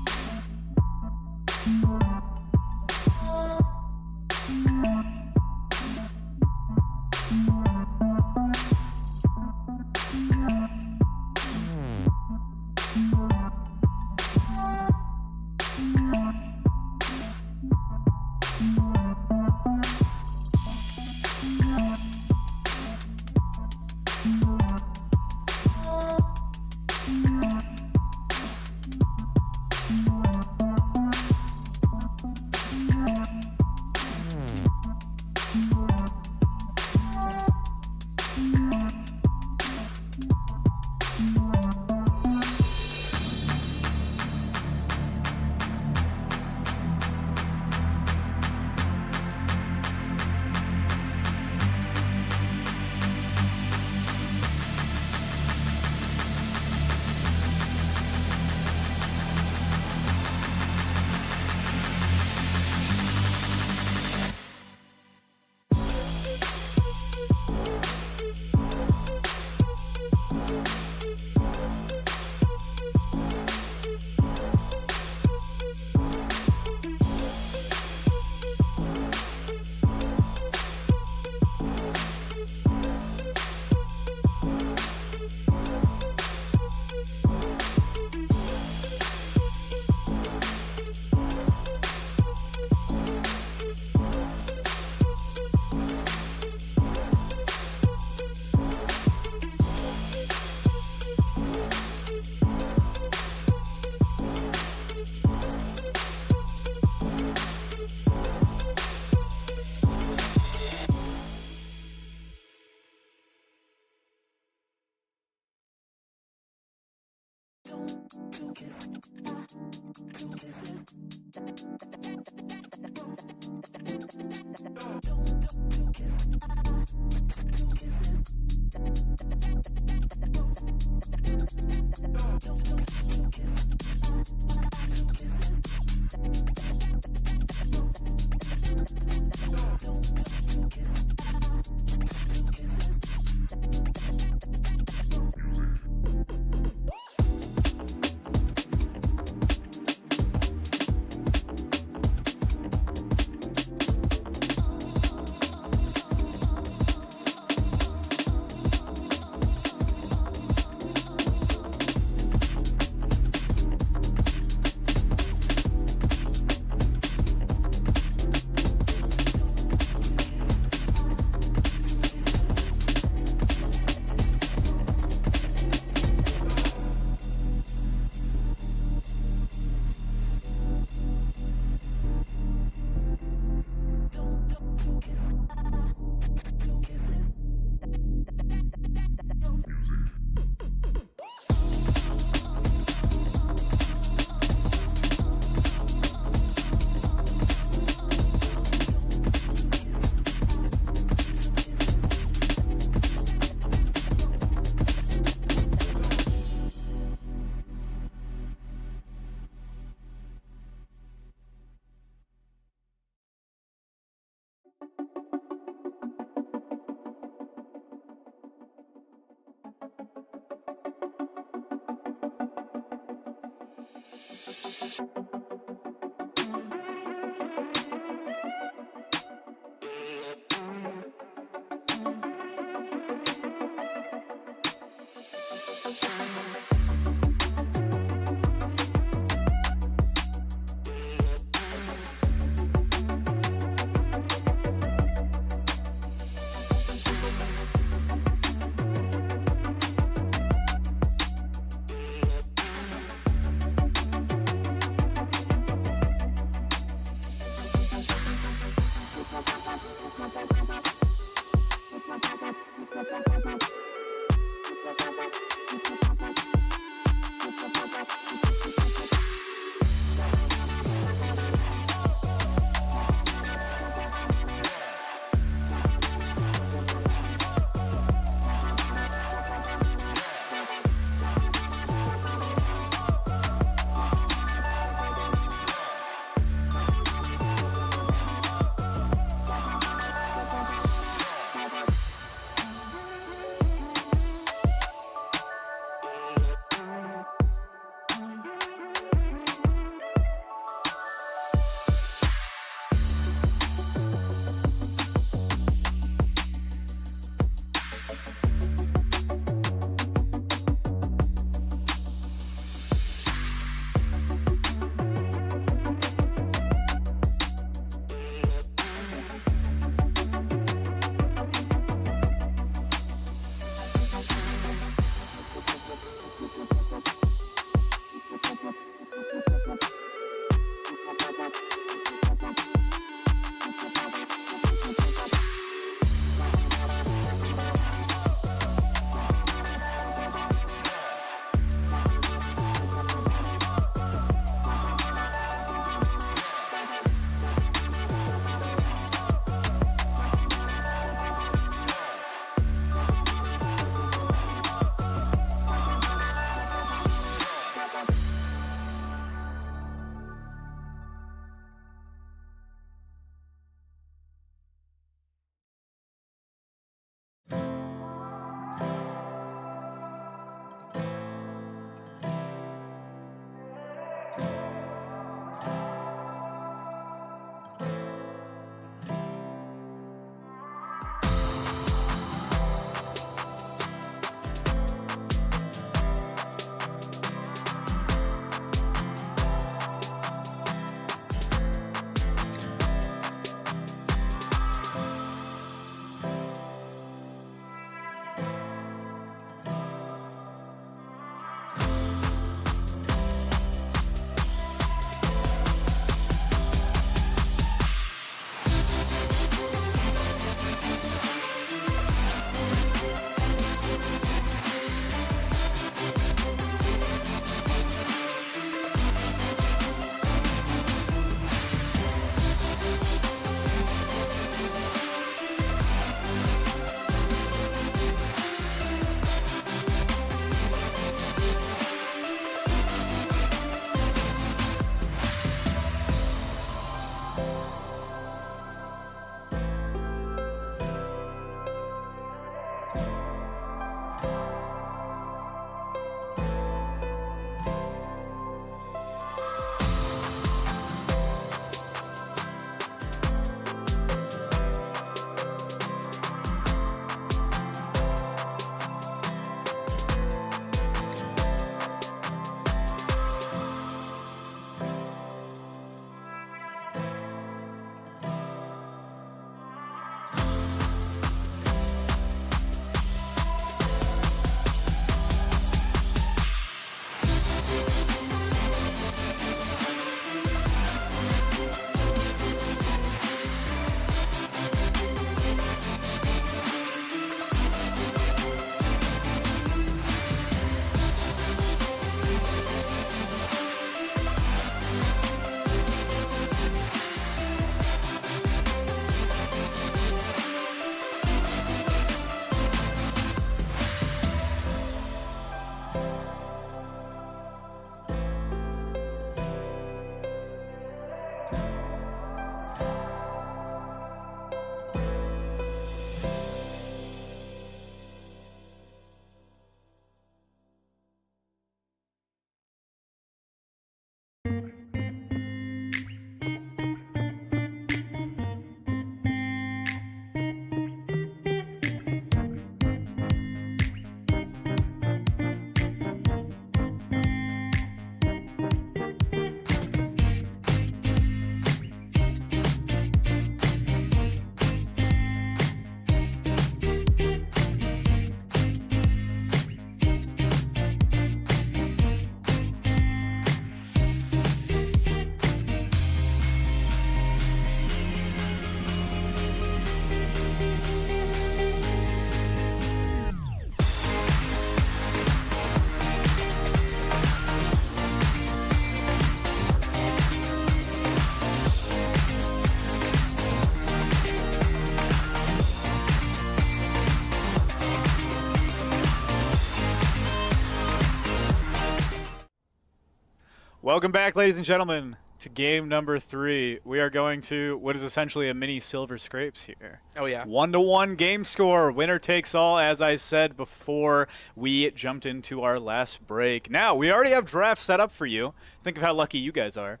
Welcome back, ladies and gentlemen, to game number 3. We are going to what is essentially a mini Silver Scrapes here. Oh, yeah. 1-1 game score. Winner takes all, as I said before we jumped into our last break. Now, we already have drafts set up for you. Think of how lucky you guys are.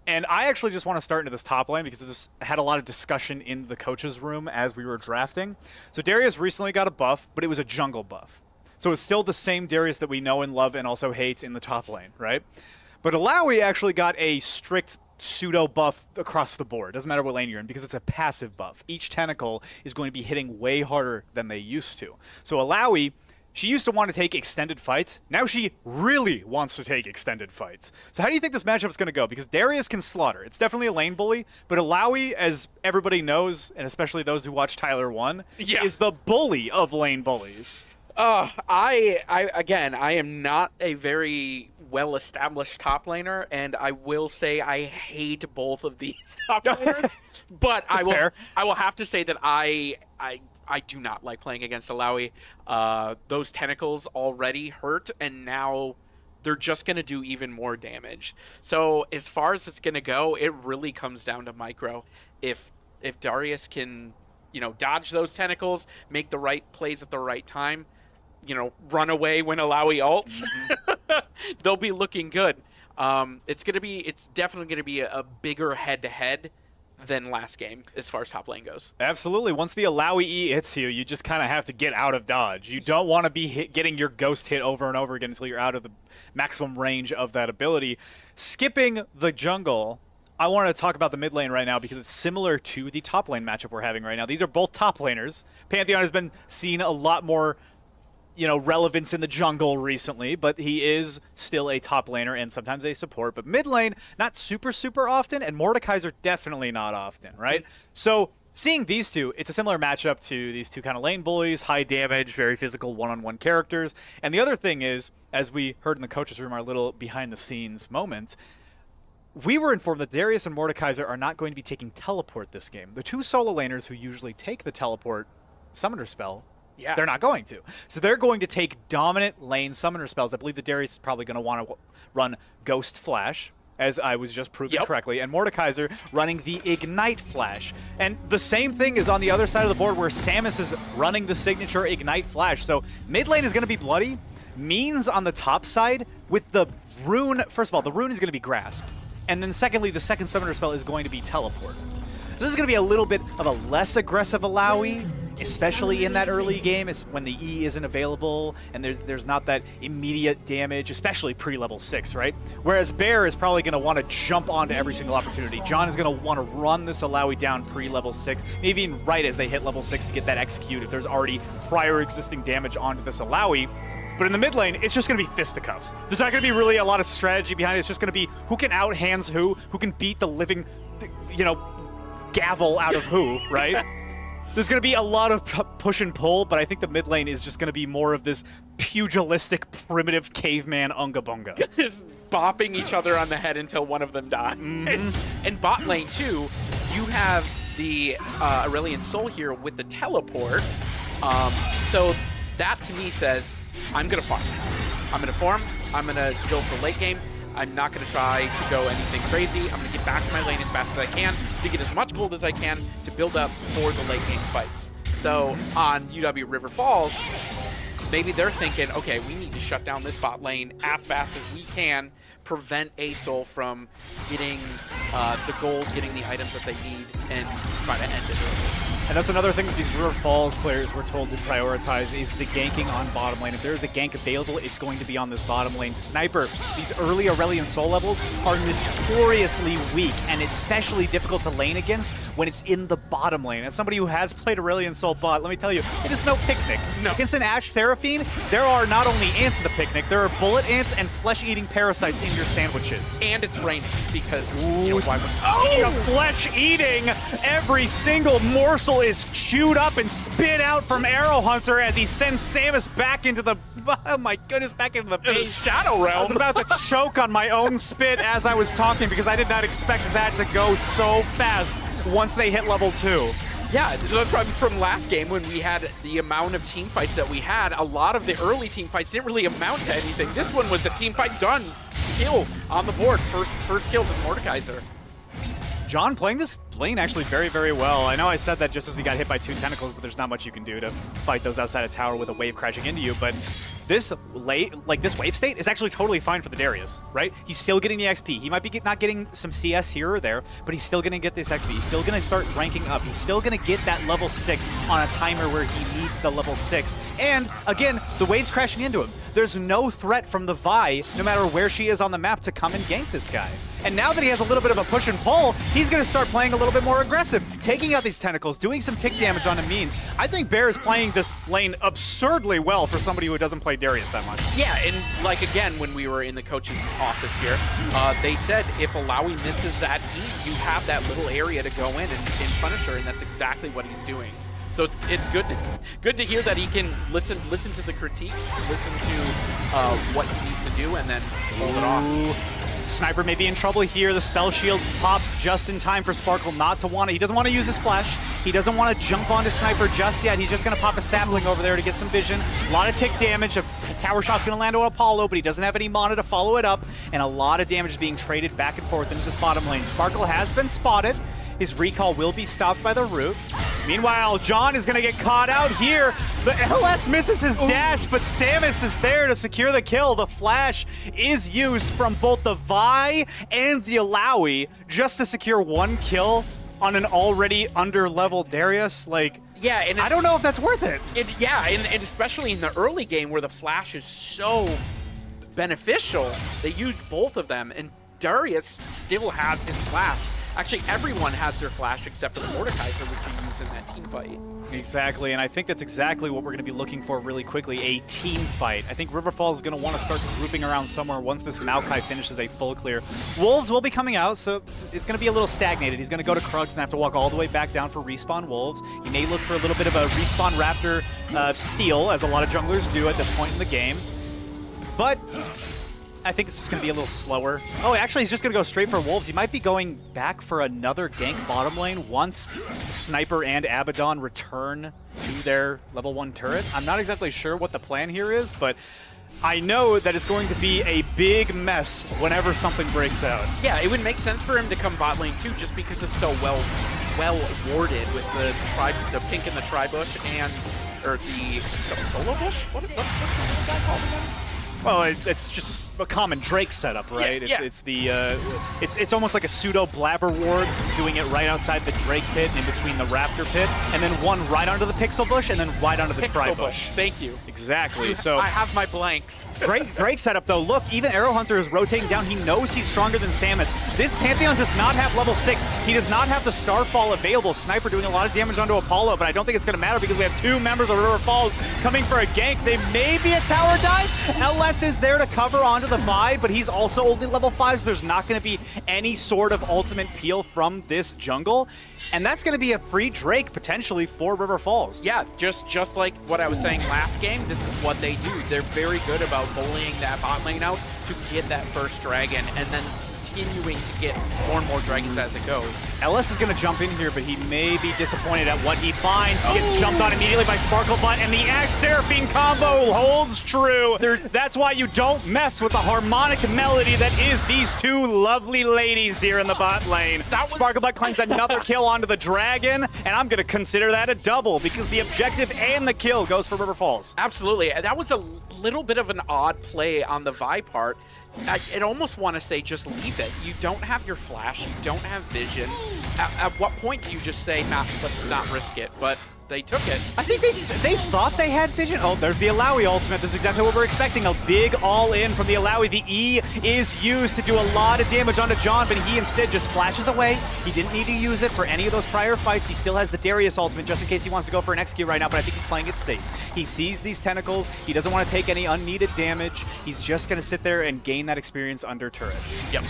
And I actually just want to start into this top lane because this had a lot of discussion in the coach's room as we were drafting. So Darius recently got a buff, but it was a jungle buff. So it's still the same Darius that we know and love and also hate in the top lane, right? But Alawi actually got a strict pseudo buff across the board. Doesn't matter what lane you're in because it's a passive buff. Each tentacle is going to be hitting way harder than they used to. So Alawi, she used to want to take extended fights. Now she really wants to take extended fights. So how do you think this matchup is going to go? Because Darius can slaughter. It's definitely a lane bully, but Alawi, as everybody knows, and especially those who watch Tyler 1, is the bully of lane bullies. I am not a very well-established top laner, and I will say I hate both of these top laners. But I will have to say that I do not like playing against Alawi. Those tentacles already hurt, and now they're just going to do even more damage. So as far as it's going to go, it really comes down to micro. If Darius can, dodge those tentacles, make the right plays at the right time, run away when Alawi ults, they'll be looking good. It's definitely going to be a bigger head-to-head than last game as far as top lane goes. Absolutely. Once the Alawi E hits you, you just kind of have to get out of dodge. You don't want to be getting your ghost hit over and over again until you're out of the maximum range of that ability. Skipping the jungle, I want to talk about the mid lane right now because it's similar to the top lane matchup we're having right now. These are both top laners. Pantheon has been seen a lot more relevance in the jungle recently, but he is still a top laner and sometimes a support. But mid lane, not super often, and Mordekaiser definitely not often, right? So seeing these two, it's a similar matchup to these two kind of lane bullies, high damage, very physical one-on-one characters. And the other thing is, as we heard in the coach's room, our little behind-the-scenes moment, we were informed that Darius and Mordekaiser are not going to be taking teleport this game. The two solo laners who usually take the teleport summoner spell, they're not going to. So they're going to take dominant lane summoner spells. I believe that Darius is probably going to want to run Ghost Flash, as I was just proving correctly, and Mordekaiser running the Ignite Flash. And the same thing is on the other side of the board where Samus is running the signature Ignite Flash. So mid lane is going to be bloody. Means on the top side with the rune, first of all, the rune is going to be Grasp. And then secondly, the second summoner spell is going to be Teleport. So this is going to be a little bit of a less aggressive Alawi, especially in that early game, is when the E isn't available and there's not that immediate damage, especially pre-level 6, right? Whereas Bear is probably going to want to jump onto every single opportunity. John is going to want to run this Alawi down pre-level 6, maybe even right as they hit level 6 to get that execute if there's already prior existing damage onto this Alawi. But in the mid lane, it's just going to be fisticuffs. There's not going to be really a lot of strategy behind it. It's just going to be who can out-hands who can beat the living, gavel out of who, right? There's going to be a lot of push and pull, but I think the mid lane is just going to be more of this pugilistic, primitive caveman unga bunga. Just bopping each other on the head until one of them dies. And bot lane, too, you have the Aurelion Soul here with the teleport. So that, to me, says, I'm going to farm. I'm going to farm. I'm going to go for late game. I'm not going to try to go anything crazy. I'm going to get back to my lane as fast as I can to get as much gold as I can to build up for the late game fights. So on UW River Falls, maybe they're thinking, okay, we need to shut down this bot lane as fast as we can, prevent ASOL from getting the gold, getting the items that they need, and try to end it early. And that's another thing that these River Falls players were told to prioritize is the ganking on bottom lane. If there is a gank available, it's going to be on this bottom lane. Sniper, these early Aurelion Soul levels are notoriously weak and especially difficult to lane against when it's in the bottom lane. As somebody who has played Aurelion Soul bot, let me tell you, it is no picnic. No. Against an Ashe Seraphine, there are not only ants in the picnic, there are bullet ants and flesh-eating parasites in your sandwiches. And it's raining because, flesh-eating! Every single morsel is chewed up and spit out from Arrow Hunter as he sends Samus back into the, oh my goodness, back into the base. Shadow Realm. I was about to choke on my own spit as I was talking because I did not expect that to go so fast once they hit level 2. Yeah, from last game when we had the amount of team fights that we had, a lot of the early team fights didn't really amount to anything. This one was a team fight done kill on the board. First kill for Mordekaiser. John playing this lane actually very, very well. I know I said that just as he got hit by 2 tentacles, but there's not much you can do to fight those outside of tower with a wave crashing into you. But this this wave state is actually totally fine for the Darius, right? He's still getting the XP. He might be not getting some CS here or there, but he's still going to get this XP. He's still going to start ranking up. He's still going to get that level 6 on a timer where he needs the level 6. And again, the wave's crashing into him. There's no threat from the Vi, no matter where she is on the map, to come and gank this guy. And now that he has a little bit of a push and pull, he's going to start playing a little bit more aggressive, taking out these tentacles, doing some tick damage on means. I think Bear is playing this lane absurdly well for somebody who doesn't play Darius that much. Yeah, and like again, when we were in the coach's office here, they said if Alawi misses that E, you have that little area to go in and punish her, and that's exactly what he's doing. So it's good to hear that he can listen to the critiques, listen to what he needs to do, and then hold it off. Sniper may be in trouble here. The spell shield pops just in time for Sparkle not to want it. He doesn't want to use his flash. He doesn't want to jump onto Sniper just yet. He's just going to pop a sapling over there to get some vision. A lot of tick damage. A tower shot's going to land on Apollo, but he doesn't have any mana to follow it up. And a lot of damage is being traded back and forth into this bottom lane. Sparkle has been spotted. His recall will be stopped by the root. Meanwhile, John is going to get caught out here. The LS misses his dash, but Samus is there to secure the kill. The flash is used from both the Vi and the Alawi just to secure 1 kill on an already under-leveled Darius. Like, yeah, and I don't know if that's worth it. And especially in the early game where the flash is so beneficial, they used both of them, and Darius still has his flash. Actually, everyone has their flash except for the Mordekaiser, which you use in that team fight. Exactly, and I think that's exactly what we're going to be looking for really quickly, a team fight. I think River Falls is going to want to start grouping around somewhere once this Maokai finishes a full clear. Wolves will be coming out, so it's going to be a little stagnated. He's going to go to Krugs and have to walk all the way back down for respawn Wolves. He may look for a little bit of a respawn Raptor steal, as a lot of junglers do at this point in the game. But I think it's just going to be a little slower. Oh, actually, he's just going to go straight for Wolves. He might be going back for another gank bottom lane once Sniper and Abaddon return to their level 1 turret. I'm not exactly sure what the plan here is, but I know that it's going to be a big mess whenever something breaks out. Yeah, it would make sense for him to come bot lane too, just because it's so well warded with the pink and the tri-bush and or the solo bush. What's the guy called again? Well, it's just a common Drake setup, right? Yeah, It's almost like a pseudo Blabber ward, doing it right outside the Drake pit, in between the Raptor pit, and then one right onto the Pixel Bush, and then right onto the Tri Bush. Thank you. Exactly. So I have my blanks. Great Drake setup, though. Look, even Arrow Hunter is rotating down. He knows he's stronger than Samus. This Pantheon does not have level 6. He does not have the Starfall available. Sniper doing a lot of damage onto Apollo, but I don't think it's going to matter because we have 2 members of River Falls coming for a gank. They may be a tower dive. LS is there to cover onto the Vi, but he's also only level 5, so there's not going to be any sort of ultimate peel from this jungle. And that's going to be a free Drake, potentially, for River Falls. Yeah, just like what I was saying last game, this is what they do. They're very good about bullying that bot lane out to get that first dragon, and then continuing to get more and more dragons as it goes. LS is going to jump in here, but he may be disappointed at what he finds. He gets jumped on immediately by Sparklebutt, and the Ash Seraphine combo holds true. That's why you don't mess with the harmonic melody that is these 2 lovely ladies here in the bot lane. Sparklebutt claims another kill onto the dragon, and I'm going to consider that a double because the objective and the kill goes for River Falls. Absolutely. That was a little bit of an odd play on the Vi part. I'd almost want to say just leave it. You don't have your flash. You don't have vision. At what point do you just say, nah, let's not risk it? But they took it. I think they thought they had vision. Oh, there's the Alawi ultimate. This is exactly what we're expecting. A big all-in from the Alawi. The E is used to do a lot of damage onto John, but he instead just flashes away. He didn't need to use it for any of those prior fights. He still has the Darius ultimate just in case he wants to go for an execute right now, but I think he's playing it safe. He sees these tentacles. He doesn't want to take any unneeded damage. He's just going to sit there and gain that experience under turret. Yep.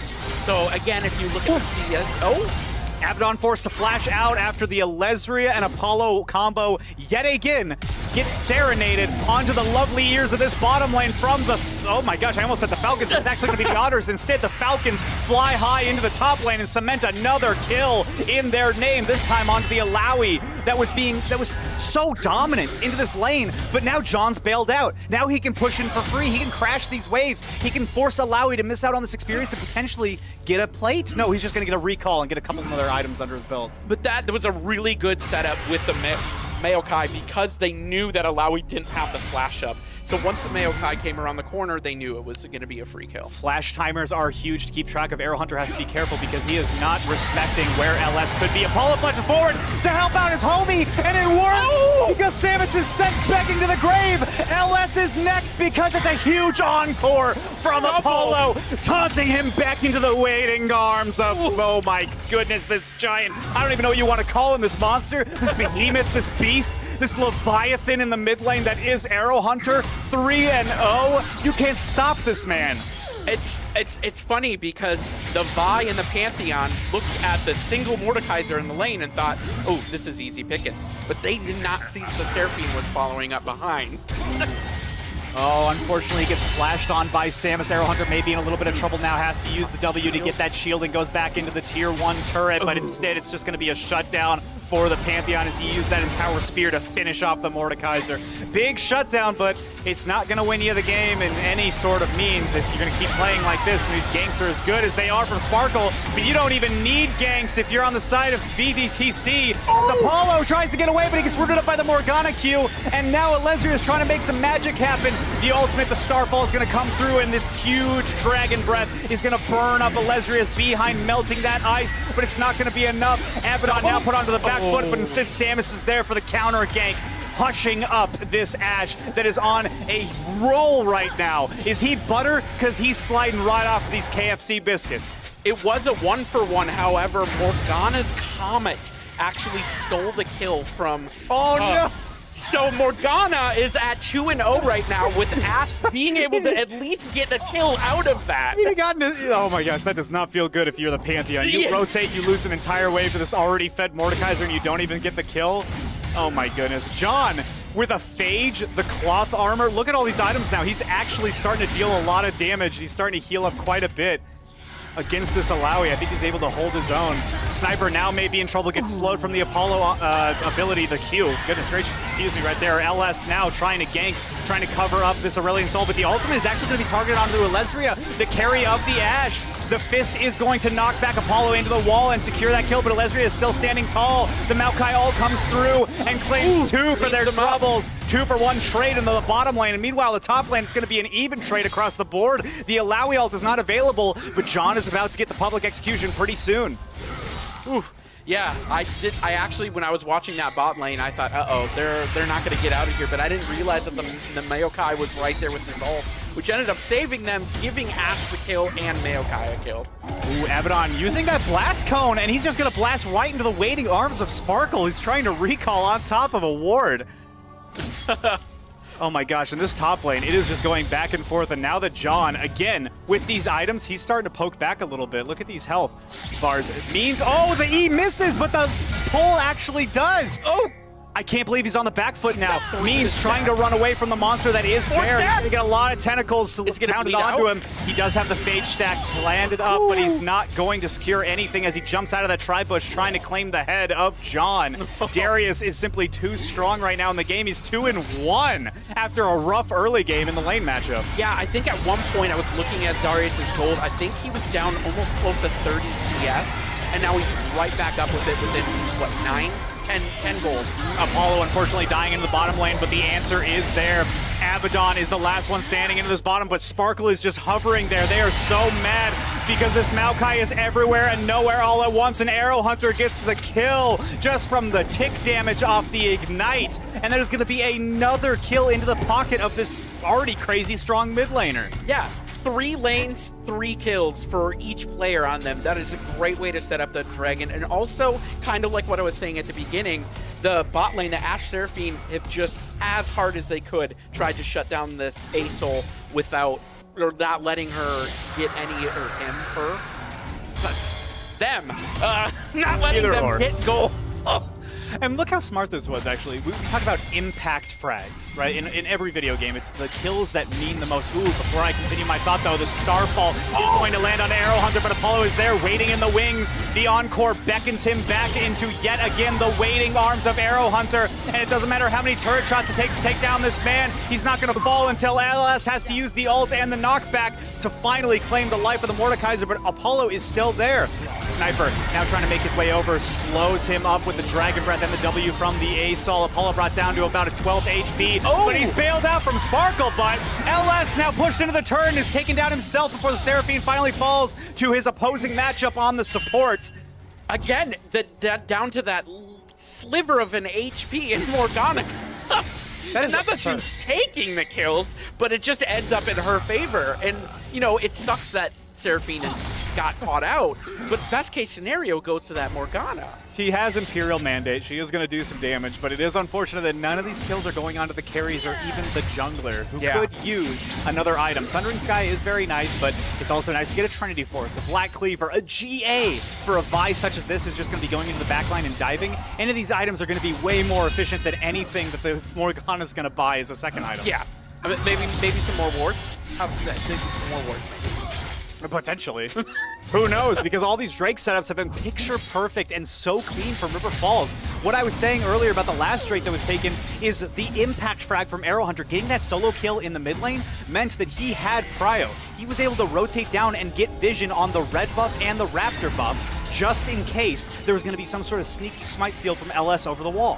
So again, if you look at the Abaddon forced to flash out after the Alezria and Apollo combo yet again. gets serenaded onto the lovely ears of this bottom lane from the, oh my gosh, I almost said the Falcons, but it's actually going to be the Otters. Instead, the Falcons fly high into the top lane and cement another kill in their name, this time onto the Alawi that was so dominant into this lane, but now John's bailed out. Now he can push in for free. He can crash these waves. He can force Alawi to miss out on this experience and potentially get a plate. No, he's just going to get a recall and get a couple of other items under his belt. But that was a really good setup with the Maokai because they knew that Alawi didn't have the flash up. So once the Maokai came around the corner, they knew it was going to be a free kill. Flash timers are huge to keep track of. Arrow Hunter has to be careful because he is not respecting where LS could be. Apollo flashes forward to help out his homie, and it works because Samus is sent begging to the grave. LS is next because it's a huge encore from Apollo, taunting him back into the waiting arms of, oh my goodness, this giant, I don't even know what you want to call him, this monster, this behemoth, this beast, this Leviathan in the mid lane that is Arrow Hunter. 3-0. You can't stop this man. It's funny because the Vi and the Pantheon looked at the single Mordekaiser in the lane and thought, oh, this is easy pickings. But they did not see that the Seraphine was following up behind. Oh, unfortunately, he gets flashed on by Samus. Arrow Hunter may be in a little bit of trouble now, has to use the W to get that shield and goes back into the tier 1 turret, but instead it's just going to be a shutdown for the Pantheon as he used that Empower Spear to finish off the Mordekaiser. Big shutdown, but it's not going to win you the game in any sort of means if you're going to keep playing like this. And these ganks are as good as they are from Sparkle, but you don't even need ganks if you're on the side of CVTC. Apollo tries to get away, but he gets rooted up by the Morgana Q, and now Alesria is trying to make some magic happen. The ultimate, the Starfall, is going to come through, and this huge Dragon Breath is going to burn up Alesria's behind, melting that ice, but it's not going to be enough. Abaddon now put onto the back foot, but instead Samus is there for the counter gank, hushing up this Ashe that is on a roll right now. Is he butter? Because he's sliding right off these KFC biscuits. It was a 1-for-1, however, Morgana's Comet actually stole the kill from... Oh no! So Morgana is at 2-0 right now with Ashe being able to at least get a kill out of that. Oh my gosh, that does not feel good if you're the Pantheon. You rotate, you lose an entire wave to this already fed Mordekaiser and you don't even get the kill. Oh my goodness. John, with a Phage, the cloth armor, look at all these items now. He's actually starting to deal a lot of damage. He's starting to heal up quite a bit against this Alawi. I think he's able to hold his own. Sniper now may be in trouble, gets slowed from the Apollo ability, the Q. Goodness gracious, excuse me right there. LS now trying to gank, trying to cover up this Aurelion Sol, but the ultimate is actually going to be targeted onto Alesria, the carry of the Ashe. The fist is going to knock back Apollo into the wall and secure that kill, but Alesria is still standing tall. The Maokai ult comes through and claims 2 for their troubles. 2-for-1 trade in the bottom lane, and meanwhile the top lane is going to be an even trade across the board. The Alawi ult is not available, but John is about to get the public execution pretty soon. Ooh. Yeah, I actually, when I was watching that bot lane, I thought, uh-oh, they're not going to get out of here, but I didn't realize that the Maokai was right there with his ult, which ended up saving them, giving Ashe the kill and Maokai a kill. Ooh, Abaddon using that blast cone, and he's just going to blast right into the waiting arms of Sparkle, who's trying to recall on top of a ward. Oh my gosh, in this top lane, it is just going back and forth, and now that John, again, with these items, he's starting to poke back a little bit. Look at these health bars. It means, oh, the E misses, but the pull actually does. Oh! I can't believe he's on the back foot now. Means trying to run away from the monster that is fair. He's gonna get a lot of tentacles pounded onto him. He does have the Phage stack landed up, but he's not going to secure anything as he jumps out of that tri-bush trying to claim the head of John. Darius is simply too strong right now in the game. He's 2-1 after a rough early game in the lane matchup. Yeah, I think at one point I was looking at Darius's gold. I think he was down almost close to 30 CS, and now he's right back up with it within, what, 10 gold. Apollo unfortunately dying into the bottom lane, but the answer is there. Abaddon is the last one standing into this bottom, but Sparkle is just hovering there. They are so mad because this Maokai is everywhere and nowhere all at once, and Arrow Hunter gets the kill just from the tick damage off the Ignite, and that is going to be another kill into the pocket of this already crazy strong mid laner. Yeah. 3 lanes, 3 kills for each player on them. That is a great way to set up the Dragon. And also, kind of like what I was saying at the beginning, the bot lane, the Ashe Seraphine, have just, as hard as they could, tried to shut down this Asol without, or not letting her get any, or him, her, them, not letting them hit goal. And look how smart this was, actually. We talk about impact frags, right? In every video game, it's the kills that mean the most. Ooh, before I continue my thought, though, the Starfall is going to land on Arrow Hunter, but Apollo is there waiting in the wings. The Encore beckons him back into yet again the waiting arms of Arrow Hunter, and it doesn't matter how many turret shots it takes to take down this man. He's not going to fall until LS has to use the ult and the knockback to finally claim the life of the Mordekaiser, but Apollo is still there. Sniper now trying to make his way over, slows him up with the Dragon Breath and the W from the ASOL. Apollo brought down to about a 12 HP, but he's bailed out from Sparkle, but LS now pushed into the turret and is taken down himself before the Seraphine finally falls to his opposing matchup on the support. Again, down to that sliver of an HP in Morgana. That is not that she was taking the kills, but it just ends up in her favor. And, you know, it sucks that Seraphine got caught out, but best case scenario goes to that Morgana. She has Imperial Mandate. She is going to do some damage, but it is unfortunate that none of these kills are going onto the carries or even the jungler, who could use another item. Sundering Sky is very nice, but it's also nice to get a Trinity Force, a Black Cleaver, a GA for a Vi such as this, who's just going to be going into the backline and diving. Any of these items are going to be way more efficient than anything that the Morgana is going to buy as a second item. Yeah, I mean, maybe some more wards. Maybe some more wards, maybe. Potentially. Who knows? Because all these Drake setups have been picture perfect and so clean from River Falls. What I was saying earlier about the last Drake that was taken is the impact frag from Arrow Hunter. Getting that solo kill in the mid lane meant that he had prio. He was able to rotate down and get vision on the red buff and the Raptor buff, just in case there was going to be some sort of sneaky smite steal from LS over the wall.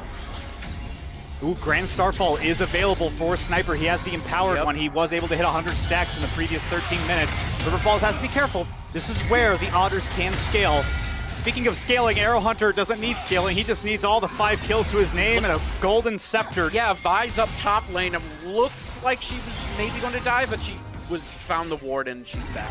Ooh, Grand Starfall is available for Sniper. He has the empowered one. He was able to hit 100 stacks in the previous 13 minutes. River Falls has to be careful. This is where the Otters can scale. Speaking of scaling, Arrow Hunter doesn't need scaling. He just needs all the 5 kills to his name and a golden scepter. Yeah, Vi's up top lane. It looks like she was maybe going to die, but she found the ward and she's back.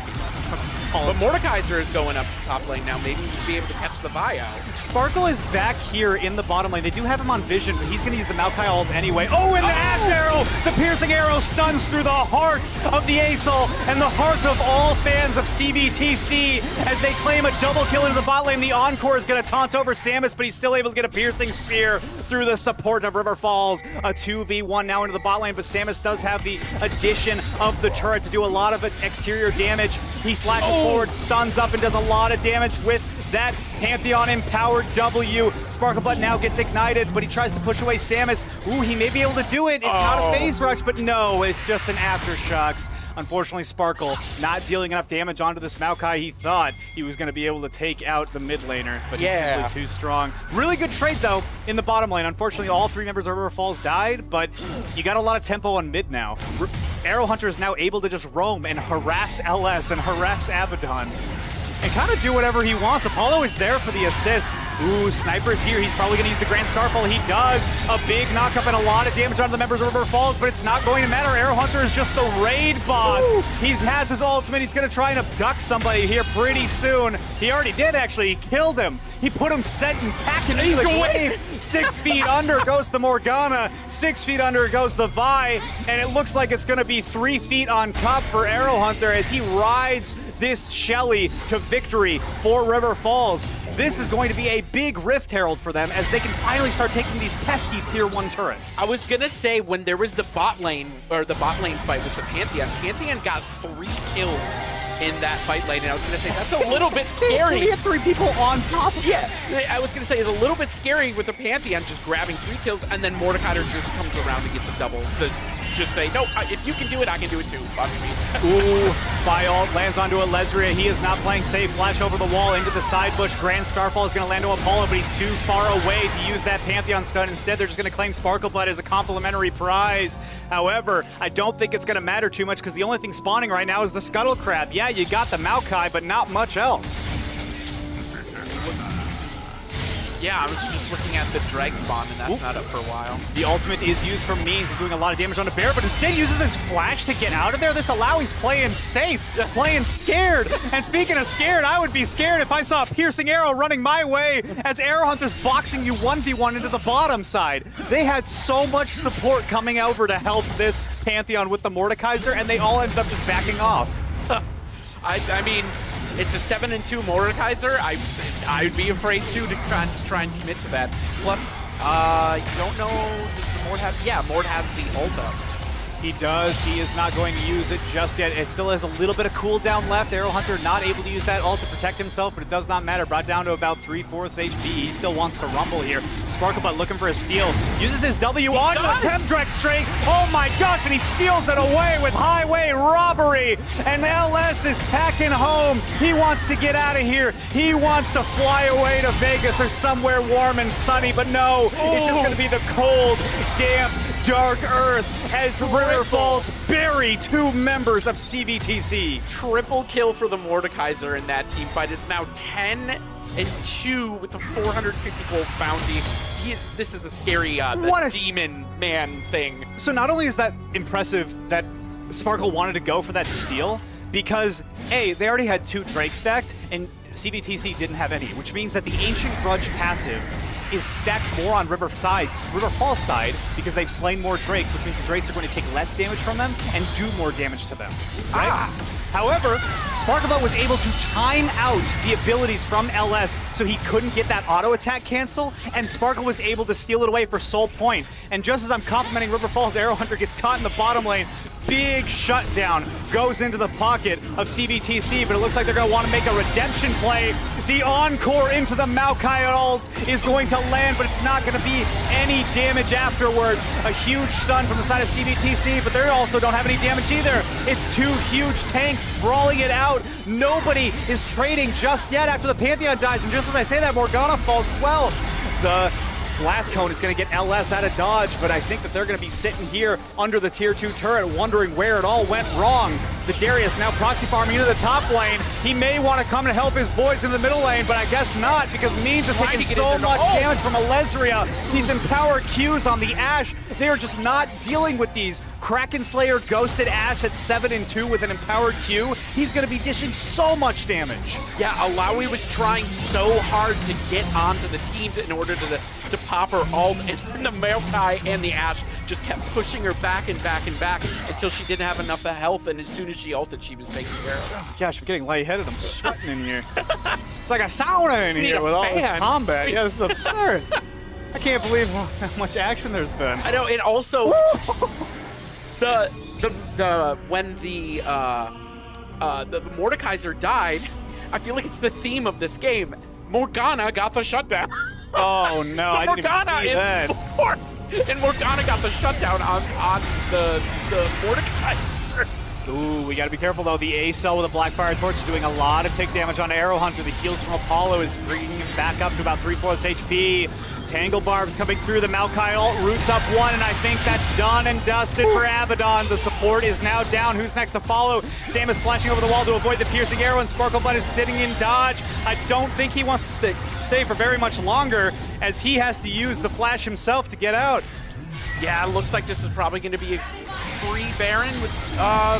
But Mordekaiser is going up to top lane now. Maybe he'll be able to catch the Vi out. Sparkle is back here in the bottom lane. They do have him on vision, but he's going to use the Maokai ult anyway. Oh, and the Ash Arrow! The piercing arrow stuns through the heart of the ASOL and the heart of all fans of CVTC as they claim a double kill into the bot lane. The Encore is going to taunt over Samus, but he's still able to get a piercing spear through the support of River Falls. A 2v1 now into the bot lane, but Samus does have the addition of the turret to do a lot of exterior damage. He flashes forward, stuns up, and does a lot of damage with that Pantheon empowered W. Sparklebutt now gets ignited, but he tries to push away Samus. Ooh, he may be able to do it. It's not a phase rush, but no, it's just an aftershocks. Unfortunately, Sparkle not dealing enough damage onto this Maokai. He thought he was going to be able to take out the mid laner, but he's simply too strong. Really good trade, though, in the bottom lane. Unfortunately, all 3 members of River Falls died, but you got a lot of tempo on mid now. Arrow Hunter is now able to just roam and harass LS and harass Abaddon and kind of do whatever he wants. Apollo is there for the assist. Ooh, Sniper's here. He's probably going to use the Grand Starfall. He does. A big knockup and a lot of damage onto the members of River Falls, but it's not going to matter. Arrow Hunter is just the raid boss. He has his ultimate. He's going to try and abduct somebody here pretty soon. He already did, actually. He killed him. He put him set and packing into the grave. 6 feet under goes the Morgana. 6 feet under goes the Vi, and it looks like it's going to be 3 feet on top for Arrow Hunter as he rides this Shelly to victory for River Falls. This is going to be a big Rift Herald for them as they can finally start taking these pesky tier 1 turrets. I was gonna say, when there was the bot lane fight with the Pantheon got 3 kills in that fight lane, and I was gonna say that's a little bit scary. He had 3 people on top of him. I was gonna say it's a little bit scary with the Pantheon just grabbing 3 kills, and then Mordekaiser just comes around and gets a double to just say, no, if you can do it, I can do it too. Ooh, Vi ult lands onto a Lesria. He is not playing safe. Flash over the wall into the side bush. Grand Starfall is going to land to Apollo, but he's too far away to use that Pantheon stun. Instead, they're just going to claim Sparklebutt as a complimentary prize. However, I don't think it's going to matter too much because the only thing spawning right now is the Scuttle Crab. Yeah, you got the Maokai, but not much else. Yeah, I was just looking at the drag spawn, and that's not up for a while. The ultimate is used for means and doing a lot of damage on the bear, but instead uses his flash to get out of there. This Allowy's playing safe, playing scared. And speaking of scared, I would be scared if I saw a piercing arrow running my way as Arrow Hunter's boxing you 1v1 into the bottom side. They had so much support coming over to help this Pantheon with the Mordekaiser, and they all ended up just backing off. I mean, It's a 7-2 Mordekaiser. I'd be afraid too to try and commit to that. Plus, I don't know, does the Mord have? Yeah, Mord has the ult up. He does. He is not going to use it just yet. It still has a little bit of cooldown left. Arrow Hunter not able to use that ult to protect himself, but it does not matter. Brought down to about 3/4 HP. He still wants to rumble here. Sparklebutt looking for a steal. Uses his W on the Pemdrex string. Oh my gosh, and he steals it away with highway robbery. And LS is packing home. He wants to get out of here. He wants to fly away to Vegas or somewhere warm and sunny, but no, it's just going to be the cold, damp, dark earth as River Falls bury 2 members of CVTC. Triple kill for the Mordekaiser in that team fight. Is now 10-2 with the 450 gold bounty. This is a scary demon man thing. So not only is that impressive that Sparkle wanted to go for that steal, because A, they already had 2 Drake stacked, and CVTC didn't have any, which means that the Ancient Grudge passive is stacked more on River Falls side, because they've slain more Drakes, which means the Drakes are going to take less damage from them and do more damage to them. Right? However, Sparklebutt was able to time out the abilities from LS so he couldn't get that auto attack cancel, and Sparkle was able to steal it away for Soul Point. And just as I'm complimenting River Falls, Arrow Hunter gets caught in the bottom lane. Big shutdown goes into the pocket of CVTC, but it looks like they're going to want to make a redemption play. The encore into the Maokai ult is going to land, but it's not going to be any damage afterwards. A huge stun from the side of CVTC, but they also don't have any damage either. It's 2 huge tanks brawling it out. Nobody is trading just yet after the Pantheon dies, and just as I say that, Morgana falls as well. The Blast Cone is going to get LS out of dodge, but I think that they're going to be sitting here under the tier 2 turret wondering where it all went wrong. The Darius now proxy farming into the top lane. He may want to come and help his boys in the middle lane, but I guess not, because Means are taking so much damage from Alesria. These empowered Qs on the Ashe, they are just not dealing with these. Kraken Slayer ghosted Ashe at 7-2 with an empowered Q. He's going to be dishing so much damage. Yeah, Alawi was trying so hard to get onto the team in order to pop her ult, and the Maokai and the Ashe just kept pushing her back and back and back until she didn't have enough health, and as soon as she ulted, she was taken care of. Gosh, I'm getting lightheaded. I'm sweating in here. It's like a sauna in here with all this combat. Yeah, this is absurd. I can't believe how much action there's been. I know, and also when the Mordekaiser died, I feel like it's the theme of this game. Morgana got the shutdown. Oh no, I didn't even see that. And Morgana got the shutdown on the Mordekaiser. Ooh, we gotta be careful though. The A cell with a Blackfire Torch is doing a lot of tick damage on Arrow Hunter. The heals from Apollo is bringing him back up to about 3/4 HP. Tangle Barbs coming through. The Maokai ult roots up 1, and I think that's done and dusted for Abaddon. The support is now down. Who's next to follow? Sam is flashing over the wall to avoid the piercing arrow, and Sparklebutt is sitting in dodge. I don't think he wants to stay for very much longer, as he has to use the flash himself to get out. Yeah, it looks like this is probably going to be a free Baron with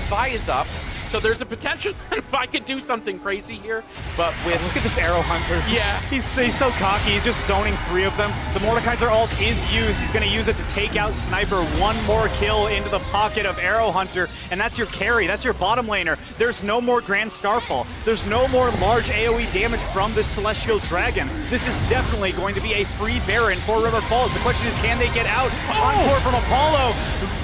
Vi's up. So there's a potential if I could do something crazy here, but with... Look at this Arrow Hunter. Yeah. He's so cocky. He's just zoning 3 of them. The Mordekaiser ult is used. He's going to use it to take out Sniper. 1 more kill into the pocket of Arrow Hunter, and that's your carry. That's your bottom laner. There's no more Grand Starfall. There's no more large AoE damage from this Celestial Dragon. This is definitely going to be a free Baron for River Falls. The question is, can they get out? Encore from Apollo.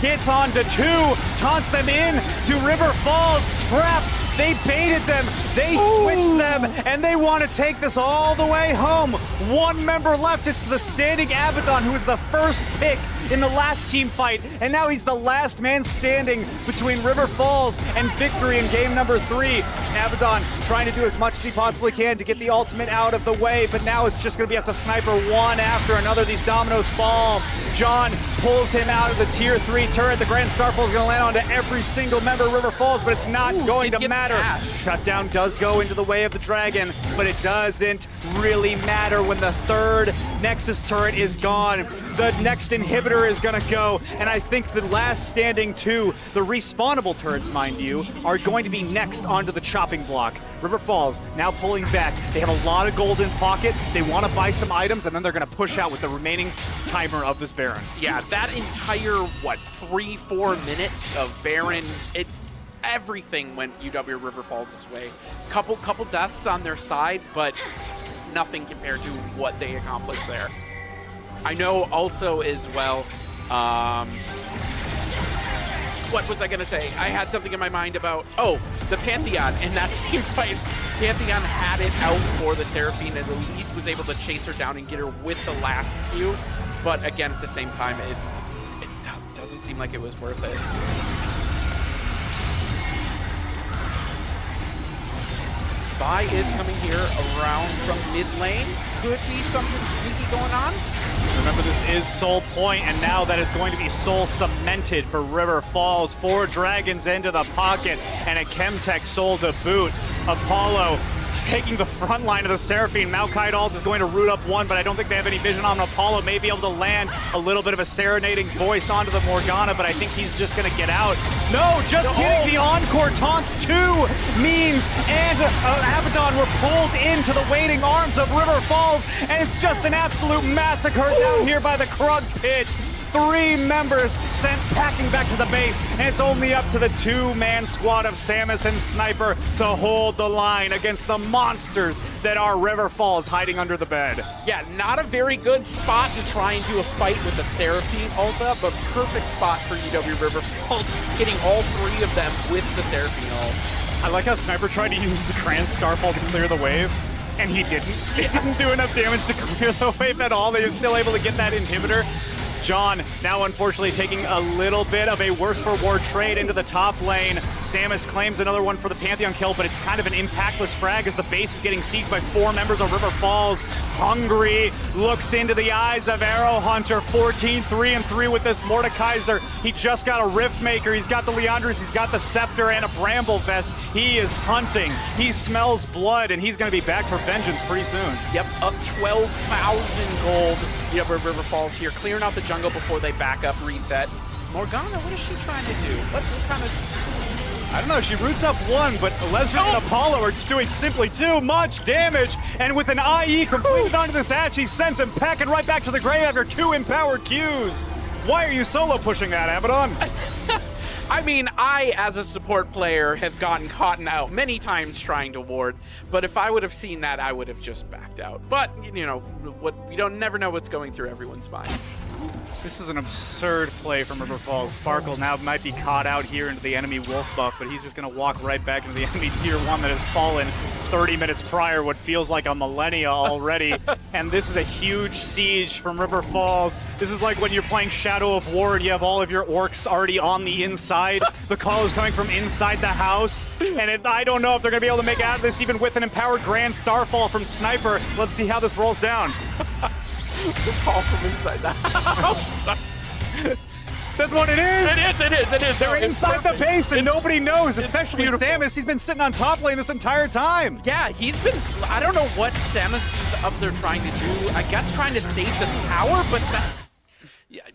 Hits on to 2. Taunts them in to River Falls. Trap. They baited them, they switched them, and they want to take this all the way home. 1 member left. It's the standing Abaddon, who was the first pick in the last team fight, and now he's the last man standing between River Falls and victory in game number 3. Abaddon trying to do as much as he possibly can to get the ultimate out of the way, but now it's just going to be up to Sniper one after another. These dominoes fall. John pulls him out of the tier 3 turret. The Grand Starfall is going to land onto every single member of River Falls, but it's not going to matter. Shutdown does go into the way of the dragon, but it doesn't really matter when the 3rd Nexus turret is gone. The next inhibitor is going to go, and I think the last standing 2, the respawnable turrets, mind you, are going to be next onto the chopping block. River Falls now pulling back. They have a lot of gold in pocket. They want to buy some items, and then they're going to push out with the remaining timer of this Baron. Yeah, that entire, 3-4 minutes of Baron, everything went UW River Falls' way. Couple deaths on their side, but nothing compared to what they accomplished there. I know also as well, what was I going to say? I had something in my mind about, the Pantheon in that team fight. Pantheon had it out for the Seraphine and at least was able to chase her down and get her with the last Q. But again, at the same time, it doesn't seem like it was worth it. Vi is coming here around from mid lane. Could be something sneaky going on. Remember, this is Soul Point, and now that is going to be Soul cemented for River Falls. 4 dragons into the pocket, and a Chemtech Soul to boot. Apollo taking the front line of the Seraphine. Maokai Alt is going to root up one, but I don't think they have any vision on Apollo. May be able to land a little bit of a serenading voice onto the Morgana, but I think he's just going to get out. No, just kidding. The encore taunts 2 means and Abaddon were pulled into the waiting arms of River Falls, and it's just an absolute massacre down here by the Krug Pit. 3 members sent packing back to the base, and it's only up to the 2-man squad of Samus and Sniper to hold the line against the monsters that are River Falls hiding under the bed. Yeah, not a very good spot to try and do a fight with the Seraphine ulta, but perfect spot for UW River Falls, hitting all 3 of them with the Seraphine ult. I like how Sniper tried to use the Kranz Starfall to clear the wave, and he didn't. It didn't do enough damage to clear the wave at all. They were still able to get that inhibitor. John now unfortunately taking a little bit of a worse for war trade into the top lane. Samus claims another one for the Pantheon kill, but it's kind of an impactless frag as the base is getting sieged by 4 members of River Falls. Hungry looks into the eyes of Arrow Hunter, 14-3-3 with this Mordekaiser. He just got a Rift Maker, he's got the Leandris, he's got the Scepter and a Bramble Vest. He is hunting, he smells blood, and he's gonna be back for vengeance pretty soon. Yep, up 12,000 gold. River Falls here, clearing out the jungle before they back up, reset. Morgana, what is she trying to do? What kind of... I don't know, she roots up 1, but Leslie and Apollo are just doing simply too much damage, and with an IE completed onto this Ashe, he sends him packing right back to the grave after 2 empowered Qs. Why are you solo pushing that, Abaddon? I mean, I, as a support player, have gotten caught out many times trying to ward, but if I would have seen that, I would have just backed out. But, you know, you never know what's going through everyone's mind. This is an absurd play from River Falls. Sparkle now might be caught out here into the enemy wolf buff, but he's just going to walk right back into the enemy tier 1 that has fallen 30 minutes prior, what feels like a millennia already. And this is a huge siege from River Falls. This is like when you're playing Shadow of War and you have all of your orcs already on the inside. The call is coming from inside the house. And I don't know if they're going to be able to make out of this even with an empowered Grand Starfall from Sniper. Let's see how this rolls down. The call from inside the house. That's what it is. It is. They're inside the base and nobody knows, especially Samus. He's been sitting on top lane this entire time. Yeah, he's been, I don't know what Samus is up there trying to do. I guess trying to save the tower, but that's,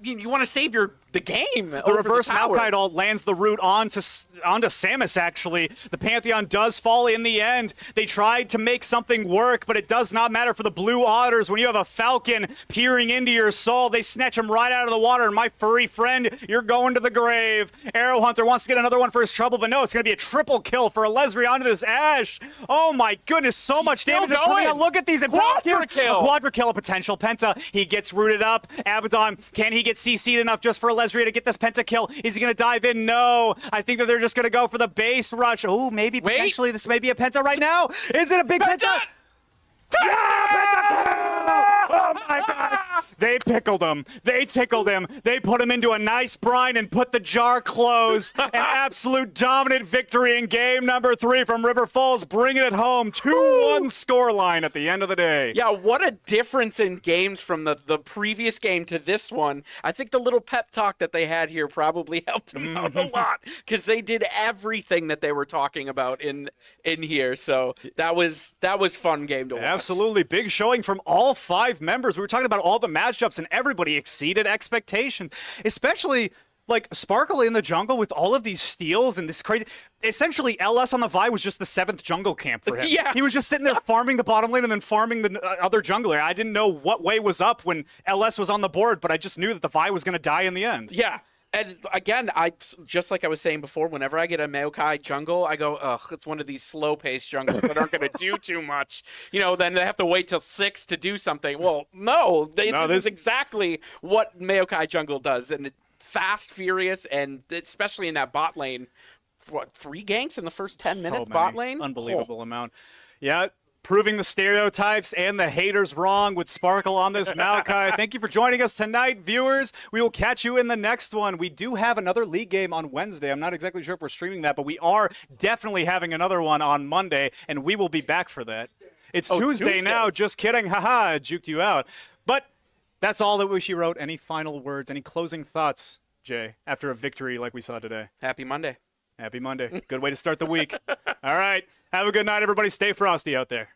you want to save the game. The reverse Maokai Alt lands the root onto Samus, actually. The Pantheon does fall in the end. They tried to make something work, but it does not matter for the Blue Otters. When you have a Falcon peering into your soul, they snatch him right out of the water. And my furry friend, you're going to the grave. Arrow Hunter wants to get another one for his trouble, but no, it's going to be a triple kill for Leslie onto this Ashe. Oh my goodness, so much damage. Look at these. Quadra kill. Quadra kill, a potential Penta. He gets rooted up. Abaddon, can he get CC'd enough just for Leslie to get this pentakill? Is he going to dive in? No. I think that they're just going to go for the base rush. Oh, maybe potentially this may be a penta right now. Is it a big penta? Yeah, pentakill! Oh my God. They pickled him. They tickled him. They put him into a nice brine and put the jar closed. An absolute dominant victory in game number 3 from River Falls, bringing it home. 2-1 scoreline at the end of the day. Yeah, what a difference in games from the previous game to this one. I think the little pep talk that they had here probably helped them out a lot because they did everything that they were talking about in here. So that was fun game to watch. Absolutely. Big showing from all 5 members. We were talking about all the matchups, and everybody exceeded expectations, especially like Sparkle in the jungle with all of these steals and this crazy. Essentially, LS on the Vi was just the 7th jungle camp for him. Yeah. He was just sitting there farming the bottom lane and then farming the other jungler. I didn't know what way was up when LS was on the board, but I just knew that the Vi was going to die in the end. Yeah. And again, just like I was saying before, whenever I get a Maokai jungle, I go, ugh, it's one of these slow-paced jungles that aren't going to do too much. Then they have to wait till 6 to do something. Well, no, this is exactly what Maokai jungle does, and fast, furious, and especially in that bot lane. What, 3 ganks in the first 10 minutes, bot lane? Unbelievable amount. Yeah. Proving the stereotypes and the haters wrong with Sparkle on this Maokai. Thank you for joining us tonight, viewers. We will catch you in the next one. We do have another league game on Wednesday. I'm not exactly sure if we're streaming that, but we are definitely having another one on Monday, and we will be back for that. It's Tuesday now. Just kidding. Haha, juked you out. But that's all that she wrote. Any final words, any closing thoughts, Jay, after a victory like we saw today? Happy Monday. Happy Monday. Good way to start the week. All right. Have a good night, everybody. Stay frosty out there.